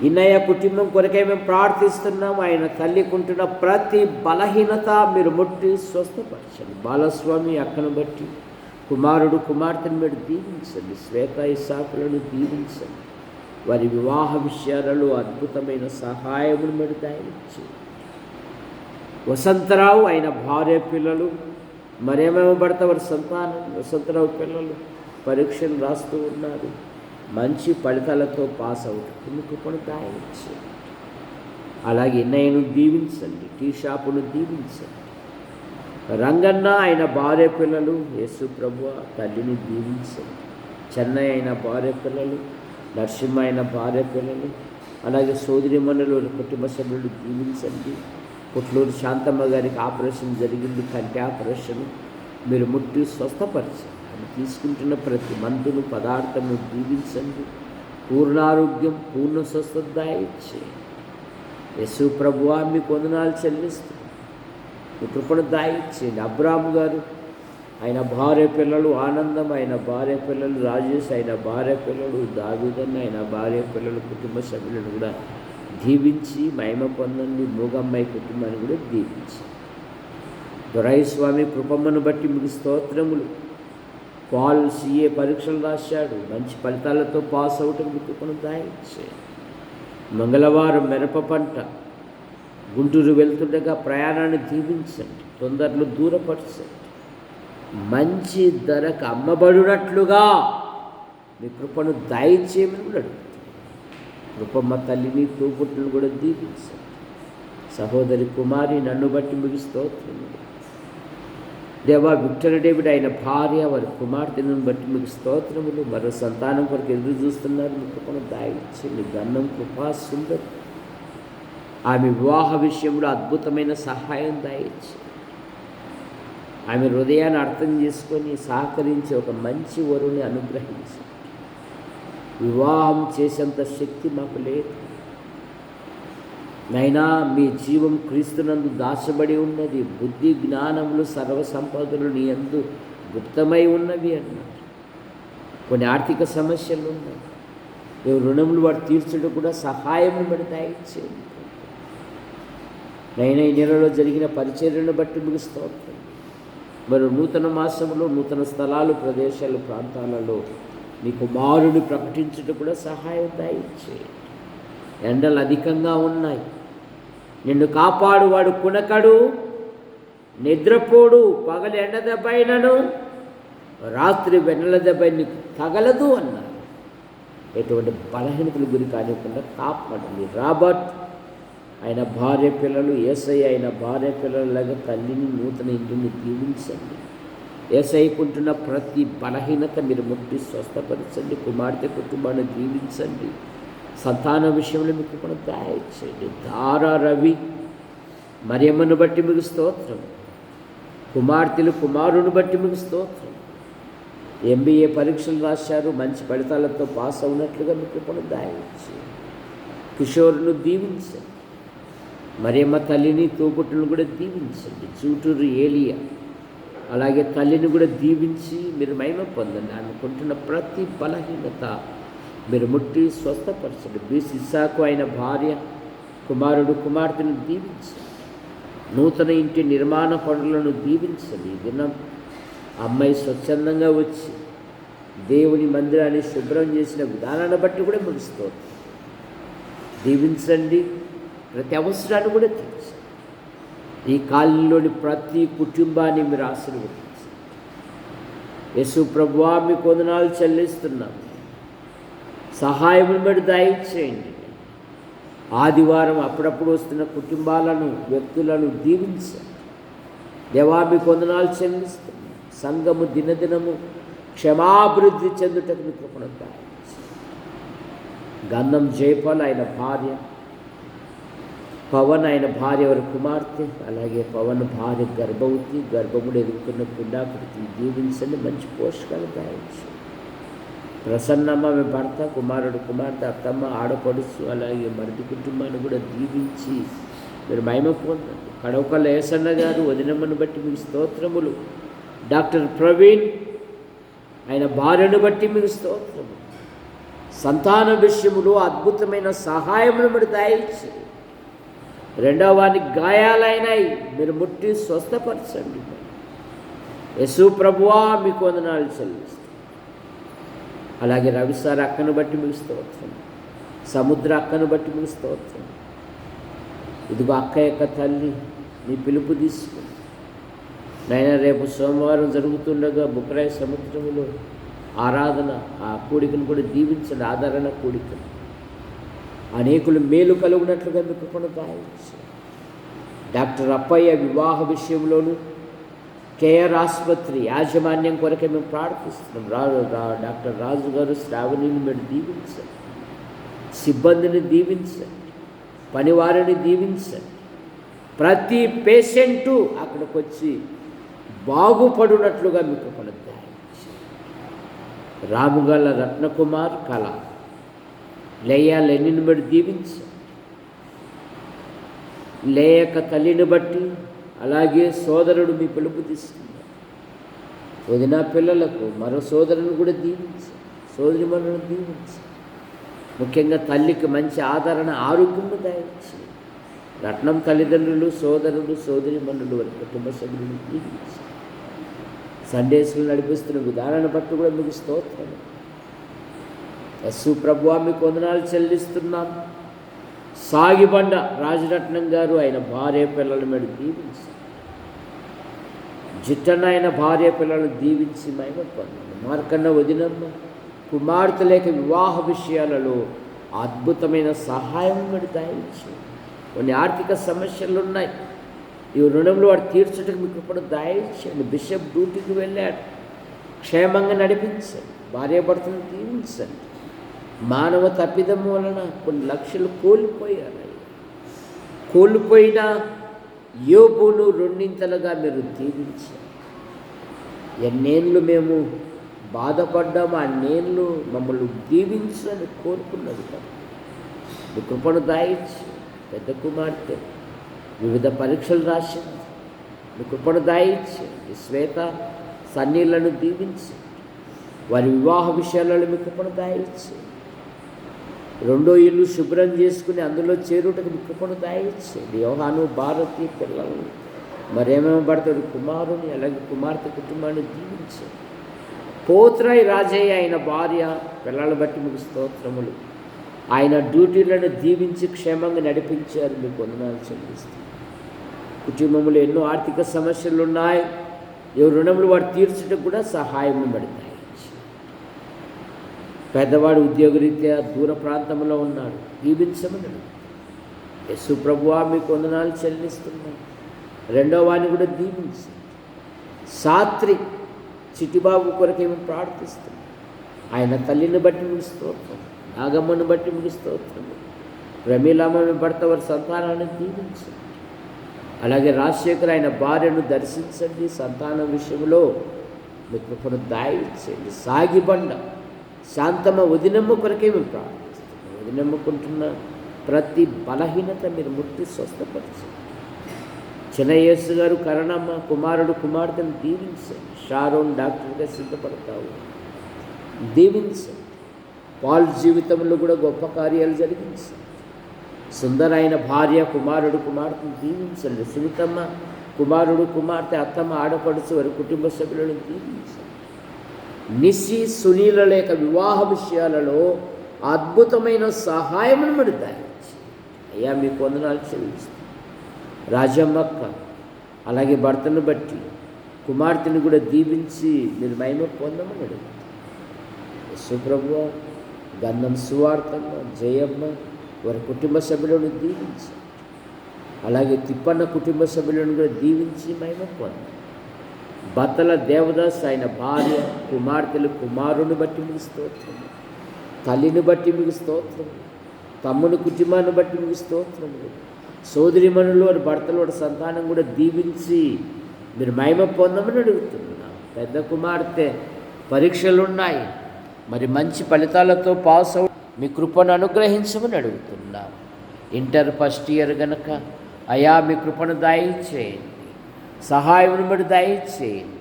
ఇన్నయ్య కుటుంబం కొరకే మేము ప్రార్థిస్తున్నాం. ఆయన తల్లికుంటున్న ప్రతి బలహీనత మీరు ముట్టి స్వస్థపరచండి. బాలస్వామి అక్కను బట్టి కుమారుడు కుమార్తెను మీరు దీవించండి. శ్వేత ఇస్సాకులను దీవించండి. వారి వివాహ విషయాలలో అద్భుతమైన సహాయమును మీరు దయచేయండి. వసంతరావు ఆయన భార్య పిల్లలు, మరేమేమో భర్త వారి సంతానం, వసంతరావు పిల్లలు పరీక్షలు రాస్తూ ఉన్నారు. మంచి ఫలితాలతో పాస్ అవుతుంది. మీకు కృపను దయచేయండి. అలాగే నేను దీవించండి. టీ షాపును దీవించండి. రంగన్న ఆయన భార్య పిల్లలు, యేసు ప్రభువ తల్లిని దీవించండి. చెన్నై అయిన భార్య పిల్లలు, నరసింహ అయిన భార్య పిల్లలు, అలాగే సోదరిమణులు కుటుంబ సభ్యులు దీవించండి. పుట్లూరు శాంతమ్మ గారికి ఆపరేషన్ జరిగింది, కంటి ఆపరేషన్. మీరు ముట్టి స్వస్థపరచండి. ఆమె తీసుకుంటున్న ప్రతి మందును పదార్థము దీవించండి. పూర్ణారోగ్యం, పూర్ణ స్వస్థత దయచేయండి. యేసు ప్రభువా మీకు వందనాలు చెల్లిస్తూ మీ కృపను దయచేయండి. అబ్రాము గారు ఆయన భార్య పిల్లలు, ఆనందం ఆయన భార్య పిల్లలు, రాజేష్ ఆయన భార్య పిల్లలు, దావీదన్న ఆయన భార్య పిల్లలు, కుటుంబ సభ్యులను కూడా దీవించి మహిమ పొందండి. మూగమ్మాయి కుటుంబాన్ని కూడా దీవించి దొరై స్వామి కృపమ్మను బట్టి మీకు స్తోత్రములు. పాల్ CA పరీక్షలు రాశాడు, మంచి ఫలితాలతో పాస్ అవటం మీకు కృపను దయచేయండి. మంగళవారం మిరప పంట గుంటూరు వెళ్తుండగా ప్రయాణాన్ని దీవించండి. తొందరలు దూరపరచండి. మంచి ధరకు అమ్మబడినట్లుగా మీ కృపను దయచేయమని కూడా అడుగుతుంది. కృపమ్మ తల్లిని తోబుట్టును కూడా దీవించండి. సహోదరి కుమారి నన్ను బట్టి మీకు స్తోత్రములు. దేవా విక్టర్ డేవిడ్ ఆయన భార్య వారి కుమార్తెను బట్టి మీకు స్తోత్రములు. మరో సంతానం కొరకు ఎదురు చూస్తున్నారు. మీ కృపను దయచేయండి. గన్నం కృపా సుందరి ఆమె వివాహ విషయంలో అద్భుతమైన సహాయం దయచేయండి. ఆమె హృదయాన్ని అర్థం చేసుకొని సహకరించి ఒక మంచి వరుని అనుగ్రహించి వివాహం చేసేంత శక్తి మాకు లేదు. నైనా మీ జీవం క్రీస్తునందు దాచబడి ఉన్నది. బుద్ధి జ్ఞానములు సర్వ సంపదలు నీ యందు గుప్తమై ఉన్నవి అన్నారు. కొన్ని ఆర్థిక సమస్యలు ఉన్నాయి. రుణములు వాడు తీర్చడం కూడా సహాయం పడతాయి. నైనా ఈ నెలలో జరిగిన పరిచర్యను బట్టి మీకు స్తోత్రం. మరి నూతన మాసంలో నూతన స్థలాలు, ప్రదేశాలు, ప్రాంతాలలో మీ కుమారుని ప్రకటించడం కూడా సహాయం దయచేయండి. ఎండలు అధికంగా ఉన్నాయి. నిన్ను కాపాడువాడు కునకడు, నిద్రపోడు. పగలు ఎండ దెబ్బైనను రాత్రి వెన్నెల దెబ్బ నీకు తగలదు అన్నారు. ఎటువంటి బలహీనతలు గురి కానివ్వకుండా కాపాడండి. రాబర్ట్ ఆయన భార్య పిల్లలు, యేసయ్య ఆయన భార్య పిల్లలలాగా తల్లిని, నూతన ఇంటిని దీవించండి. యేసయ్యకుంటున్న ప్రతి బలహీనత మీరు ముట్టి స్వస్థపరచండి. కుమార్తె కుటుంబాన్ని దీవించండి. సంతాన విషయంలో మీకు కూడా దయచేయండి. దారా రవి మరియమ్మను బట్టి మీకు స్తోత్రం. కుమార్తెలు కుమారుని బట్టి మీకు స్తోత్రం. MBA పరీక్షలు రాశారు, మంచి ఫలితాలతో పాస్ అవునట్లుగా మీకు కూడా దయచేయండి. కిషోర్ను దీవించండి. మరియమ్మ తల్లిని, తోబుట్టును కూడా దీవించండి. చూటూరు ఏలియా అలాగే తల్లిని కూడా దీవించి మీరు మహిమ పొందండి. అనుకుంటున్న ప్రతి బలహీనత మీరు ముట్టి స్వస్థపరచండి. బీస్ ఇస్సాకు ఆయన భార్య, కుమారుడు కుమార్తెను దీవించండి. నూతన ఇంటి నిర్మాణ పనులను దీవించండి. ఈ దినం అమ్మాయి స్వచ్ఛందంగా వచ్చి దేవుని మందిరాన్ని శుభ్రం చేసిన విధానాన్ని బట్టి కూడా ముగిస్తుంది. దీవించండి. ప్రతి అవసరాన్ని కూడా తీర్చండి. ఈ కాలనీలోని ప్రతి కుటుంబాన్ని మీరు ఆశీర్వదించండి. యేసు ప్రభువా మీకు వందనాలు చెల్లిస్తున్నాం. సహాయం మీరు దయచేయండి. ఆదివారం అప్పుడప్పుడు వస్తున్న కుటుంబాలను, వ్యక్తులను దీవించండి. దేవా మీకు వందనాలు చెల్లిస్తున్నాం. సంఘము దినదినము క్షమాభివృద్ధి చెందుటకు మీ కృపను దయచేయండి. గంధం జయపాల్ ఆయన భార్య, పవన్ ఆయన భార్య వారి కుమార్తె, అలాగే పవన్ భార్య గర్భవతి, గర్భముడు ఎదుర్కొన్న పిండాకృతిని దీవించండి. మంచి పోషకాలు దయచేయండి. ప్రసన్నమ్మ మీ భర్త, కుమారుడు కుమార్తె, అత్తమ్మ, ఆడపడుచు, అలాగే మరిది కుటుంబాన్ని కూడా దీవించి మీరు మహిమ పొందండి. కడవకల్ల ఏసన్న గారు వదినమ్మను బట్టి మీకు స్తోత్రములు. డాక్టర్ ప్రవీణ్ ఆయన భార్యను బట్టి మీకు స్తోత్రములు. సంతాన విషయములు అద్భుతమైన సహాయమును మీరు దయచేయండి. రెండవ వానికి గాయాలైనాయి, మీరు ముట్టి స్వస్థపరచండి. యేసు ప్రభువా మీకు వందనాలు చెల్లిస్తాం. అలాగే రవిసార్ అక్కను బట్టి మీకు స్తోత్రం, సముద్ర అక్కను బట్టి మీకు స్తోత్రం. ఇదిగో అక్క యొక్క తల్లి నీ పిలుపు తీసుకుని నైనా రేపు సోమవారం జరుగుతుండగా బుక్రాయి సముద్రంలో ఆరాధన, ఆ కూడికను కూడా దీవించండి. ఆదరణ కూడిక అనేకులు మేలు కలుగునట్లుగా మీకు కొనసాగించండి. డాక్టర్ అప్పయ్య వివాహ విషయంలోనూ కేఆర్ ఆసుపత్రి యాజమాన్యం కొరకే మేము ప్రార్థిస్తున్నాం. డాక్టర్ రాజు గారు, శ్రావణిని మీరు దీవించండి, సిబ్బందిని దీవించండి, పనివారిని దీవించండి. ప్రతి పేషెంటు అక్కడికి వచ్చి బాగుపడినట్లుగా మీకు కొనసాగించండి. రాముగల రత్నకుమార్ కళ లేయా లెనిని బట్టి దీవించండి. లేయక తల్లిని బట్టి, అలాగే సోదరుడు మీ పిలుపు తీసుకున్నారు. వదిన పిల్లలకు మరో సోదరుని కూడా దీవించండి, సోదరి మనను దీవించండి. ముఖ్యంగా తల్లికి మంచి ఆదరణ, ఆరోగ్యము దయచేయండి. రత్నం తల్లిదండ్రులు, సోదరుడు, సోదరి మనులు వారి కుటుంబ సభ్యులను దీవించండి. సండేస్లు నడిపిస్తున్న విధానాన్ని బట్టి కూడా మీకు స్తోత్రం. యేసు ప్రభువా మీకు వందనాలు చెల్లిస్తున్నాం. సాగిబండ రాజరత్నం గారు ఆయన భార్య పిల్లల మీద దీవించి, జిట్టన్న ఆయన భార్య పిల్లలను దీవించి మహిమ పొందండి. మార్కన్న వదినమ్మ కుమార్తె లేక వివాహ విషయాలలో అద్భుతమైన సహాయం మీరు దయచేయండి. కొన్ని ఆర్థిక సమస్యలు ఉన్నాయి, ఈ రుణంలో వాడు తీర్చడానికి మీకు ఇప్పుడు దయచేయండి. బిషప్ డ్యూటీకి వెళ్ళాడు, క్షేమంగా నడిపించండి. భార్యాభర్తను దీవించండి. మానవ తప్పిదం వలన కొన్ని లక్షలు కోల్పోయారు. కోల్పోయిన యోబును రెండింతలుగా మీరు దీవించారు. ఎన్నేళ్ళు మేము బాధపడ్డాము, అన్నేళ్ళు మమ్మల్ని దీవించని కోరుకున్నది కదా. మీ కృపను దాయిచ్చి పెద్ద కుమార్తె వివిధ పరీక్షలు రాసింది. మీ కృపను దాయిచ్చి శ్వేత సన్నీళ్లను దీవించి వారి వివాహ విషయాలలో మీ కృపను దాయిచ్చి రెండో ఇల్లు శుభ్రం చేసుకుని అందులో చేరుటకు మీ కృపను దాయిచ్చేది. యోహాను భారతి పిల్లలు మరేమేమో పడతాడు కుమారుని, అలాగే కుమార్తె కుటుంబాన్ని దీవించాడు. పోత్రాయి రాజయ్య ఆయన భార్య పిల్లలు బట్టి మీకు స్తోత్రములు. ఆయన డ్యూటీలను దీవించి క్షేమంగా నడిపించారు. మీకు వందనాలు చెల్లిస్తాం. కుటుంబంలో ఎన్నో ఆర్థిక సమస్యలు ఉన్నాయి, ఎవరు రుణములు వాడు తీర్చడానికి కూడా సహాయం పడతాయి. పెద్దవాడు ఉద్యోగరీత్యా దూర ప్రాంతంలో ఉన్నాడు, దీవించమన్నాడు. యేసు ప్రభువా మీకు వందనాలు చెల్లిస్తున్నాను. రెండో వాడిని కూడా దీవించండి. సాత్రి చిట్టిబాబు కొరకేమో ప్రార్థిస్తున్నాం. ఆయన తల్లిని బట్టి మీకు స్తోత్రం, నాగమ్మను బట్టి మీకు స్తోత్రం. ప్రమీలమ్మని భర్త వారి సంతానాన్ని దీవించండి. అలాగే రాజశేఖర్ ఆయన భార్యను దర్శించండి. సంతానం విషయంలో మీ కృపను దాయిచ్చండి. సాగిబండ శాంతమ్మ వదినమ్మ కొరకే మేము ప్రార్థిస్తున్నాం. వదినమ్మకుంటున్న ప్రతి బలహీనత మీరు ముట్టి స్వస్థపరచండి. చిన్నయేసు గారు కరణమ్మ కుమారుడు కుమార్తెను దీవించండి. షారోన్ డాక్టర్గా సిద్ధపడతావు, దీవించండి. పాల్ జీవితంలో కూడా గొప్ప కార్యాలు జరిగించండి. సుందరైన భార్య కుమారుడు కుమార్తెను దీవించండి. సునీతమ్మ కుమారుడు కుమార్తె అత్తమ్మ ఆడపడుచు వారి కుటుంబ సభ్యులను దీవించండి. నిసి సునీల లేక వివాహ విషయాలలో అద్భుతమైన సహాయమును మీరు దాయించి అయ్యా మీకు వందనాలు చెల్లిస్తాం. రాజమ్మక్క అలాగే భర్తను బట్టి కుమార్తెను కూడా దీవించి మీరు మహిమ పొందమని అడుగుతాం. సుప్రభువ గంధం సువార్తమ్మ జయమ్మ వారి కుటుంబ సభ్యులను దీవించి, అలాగే తిప్పన్న కుటుంబ సభ్యులను కూడా దీవించి మహిమ పొందాం. బత్తల దేవదాస్ ఆయన భార్య కుమార్తెలు కుమారుని బట్టి మీకు స్తోత్రం, తల్లిని బట్టి మీకు స్తోత్రం, తమ్ముని కుటుంబాన్ని బట్టి మీకు స్తోత్రములు. సోదరిమణులు వారి భర్తలు వారి సంతానం కూడా దీవించి మీరు మహిమ పొందమని అడుగుతున్నాం. పెద్ద కుమార్తె పరీక్షలు ఉన్నాయి, మరి మంచి ఫలితాలతో పాస్ అవు మీ కృపను అనుగ్రహించమని అడుగుతున్నాం. ఇంటర్ ఫస్ట్ ఇయర్ గనక అయా మీ కృపను దయచేయండి, సహాయమును బట్టి దయచేయండి.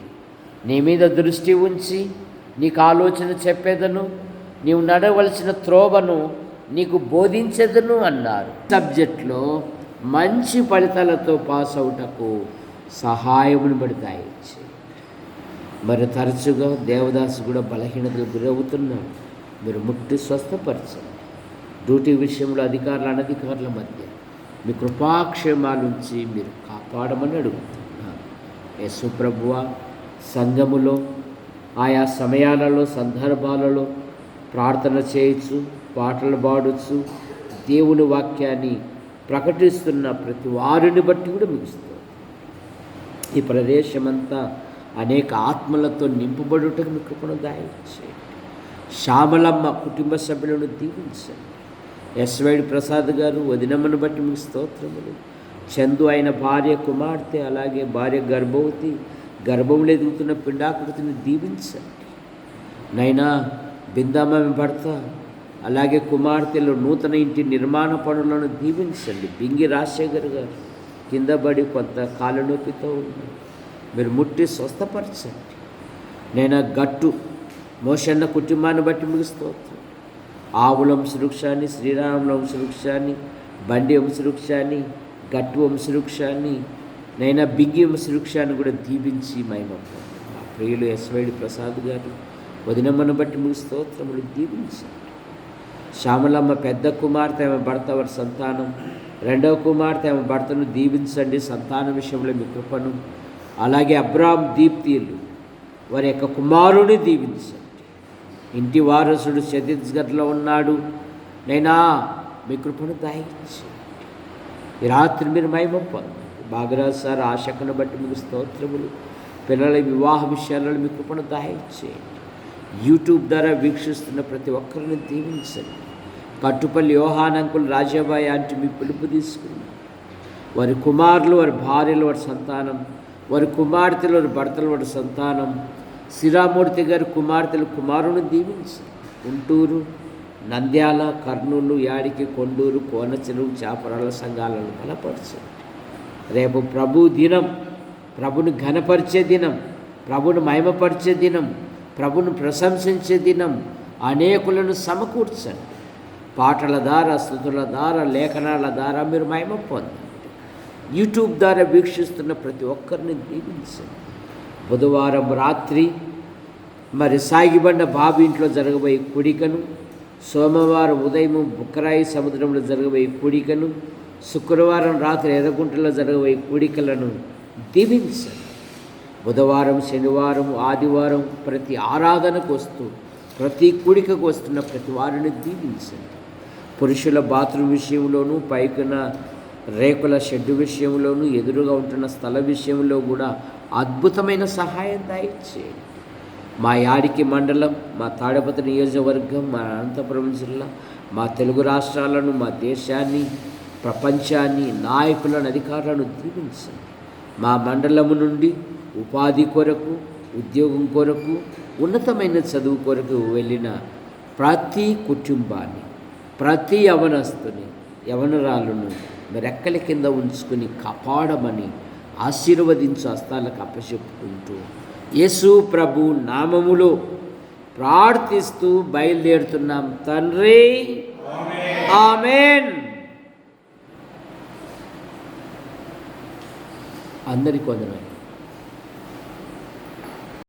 నీ మీద దృష్టి ఉంచి నీకు ఆలోచన చెప్పేదను, నీవు నడవలసిన త్రోవను నీకు బోధించేదను అన్నారు. సబ్జెక్ట్లో మంచి ఫలితాలతో పాస్ అవుటకు సహాయమును బట్టి దయచేయండి. మరి తరచుగా దేవదాసు కూడా బలహీనతలకు గురవుతున్నాడు. మీరు ముట్టి స్వస్థపరచండి. డ్యూటీ విషయంలో అధికారుల అనధికారుల మధ్య మీ కృపాక్షేమాలుంచి మీరు కాపాడమని అడుగుతున్నాను. యేసు ప్రభువా, సంఘములో ఆయా సమయాలలో సందర్భాలలో ప్రార్థన చేయొచ్చు, పాటలు పాడొచ్చు, దేవుని వాక్యాన్ని ప్రకటిస్తున్న ప్రతి వారిని బట్టి కూడా ముగిస్తుంది. ఈ ప్రదేశమంతా అనేక ఆత్మలతో నింపబడుటకు మీ కృపను దయచేయండి. శ్యామలమ్మ కుటుంబ సభ్యులను దీవించండి. ఎస్వైడి ప్రసాద్ గారు వదినమ్మను బట్టి మీకు స్తోత్రములు. చందు ఆయన భార్య కుమార్తె, అలాగే భార్య గర్భవతి, గర్భంలో ఎదుగుతున్న పిండాకృతిని దీవించండి. నైనా బిందమ్మ భర్త, అలాగే కుమార్తెలు నూతన ఇంటి నిర్మాణ పనులను దీవించండి. బింగి రాజశేఖర్ గారు కింద పడి కొంత కాలు నొప్పితో ఉన్నారు. మీరు ముట్టి స్వస్థపరచండి. నైనా గట్టు మోషన్న కుటుంబాన్ని బట్టి మీకు స్తోత్రం. ఆవుల వంశవృక్షాన్ని, శ్రీరాముల వంశవృక్షాన్ని, బండి వంశవృక్షాన్ని, గట్టు వంశవృక్షాన్ని, నైనా బిగ్గి వంశవృక్షాన్ని కూడా దీవించి మహిమపడండి. మా ప్రియులు ఎస్వైడి ప్రసాద్ గారు వదినమ్మను బట్టి మీకు స్తోత్రములు దీవించండి. శ్యామలమ్మ పెద్ద కుమార్తె ఆమె భర్త వారి సంతానం, రెండవ కుమార్తె ఆమె భర్తను దీవించండి సంతాన విషయంలో మీ కృపను. అలాగే అబ్రామ్ దీప్తీలు వారి యొక్క కుమారుని దీవించండి. ఇంటి వారసుడు ఛత్తీస్గఢ్లో ఉన్నాడు. నైనా మీ కృపను దయచేయండి. ఈ రాత్రి మీరు మహిమ పొందండి. బాగరాజు సార్ ఆశకును బట్టి మీకు స్తోత్రములు. పిల్లల వివాహ విషయాలలో మీ కృపను దయచేయండి. యూట్యూబ్ ద్వారా వీక్షిస్తున్న ప్రతి ఒక్కరిని దీవించండి. కట్టుపల్లి యోహాన్ అంకుల్, రాజాబాయి ఆంటీ మీ పిలుపు తీసుకుని వారి కుమారులు, వారి భార్యలు, వారి సంతానం, వారి కుమార్తెలు, వారి భర్తలు, వారి సంతానం, శ్రీరామూర్తి గారి కుమార్తెలు, కుమారుని దీవించండి. గుంటూరు, నంద్యాల, కర్నూలు, యాడికి, కొండూరు, కోనచెరువు, చాపరాల సంఘాలను బలపరచండి. రేపు ప్రభు దినం, ప్రభుని ఘనపరిచే దినం, ప్రభుని మహిమపరిచే దినం, ప్రభుని ప్రశంసించే దినం. అనేకులను సమకూర్చండి. పాటల ద్వారా, స్తుతుల ద్వారా, లేఖనాల ద్వారా మీరు మహిమ పొందండి. యూట్యూబ్ ద్వారా వీక్షిస్తున్న ప్రతి ఒక్కరిని దీవించండి. బుధవారం రాత్రి మరి సాగిబండ బాబు ఇంట్లో జరగబోయే కూడికను, సోమవారం ఉదయం బుక్కరాయి సముద్రంలో జరగబోయే కూడికను, శుక్రవారం రాత్రి ఎర్రగుంటలో జరగబోయే కూడికలను దీవించండి. బుధవారం, శనివారం, ఆదివారం ప్రతి ఆరాధనకు వస్తూ ప్రతి కూడికకు వస్తున్న ప్రతి వారిని దీవించండి. పురుషుల బాత్రూమ్ విషయంలోనూ, పైకున్న రేకుల షెడ్డు విషయంలోనూ, ఎదురుగా ఉంటున్న స్థల విషయంలో కూడా అద్భుతమైన సహాయం దయచేయండి. మా యాడికి మండలం, మా తాడపత్రి నియోజకవర్గం, మా అనంతపురం జిల్లా, మా తెలుగు రాష్ట్రాలను, మా దేశాన్ని, ప్రపంచాన్ని, నాయకులను, అధికారులను దీవించండి. మా మండలము నుండి ఉపాధి కొరకు, ఉద్యోగం కొరకు, ఉన్నతమైన చదువు కొరకు వెళ్ళిన ప్రతి కుటుంబాన్ని, ప్రతి యవనస్తుని, యవనరాలను రెక్కల కింద ఉంచుకుని కాపాడమని ఆశీర్వదించు హస్తాలకు అప్పచెప్పుకుంటూ యేసు ప్రభు నామములో ప్రార్థిస్తూ బయలుదేరుతున్నాం తండ్రి. ఆమేన్. అందరికీ వందనాలు.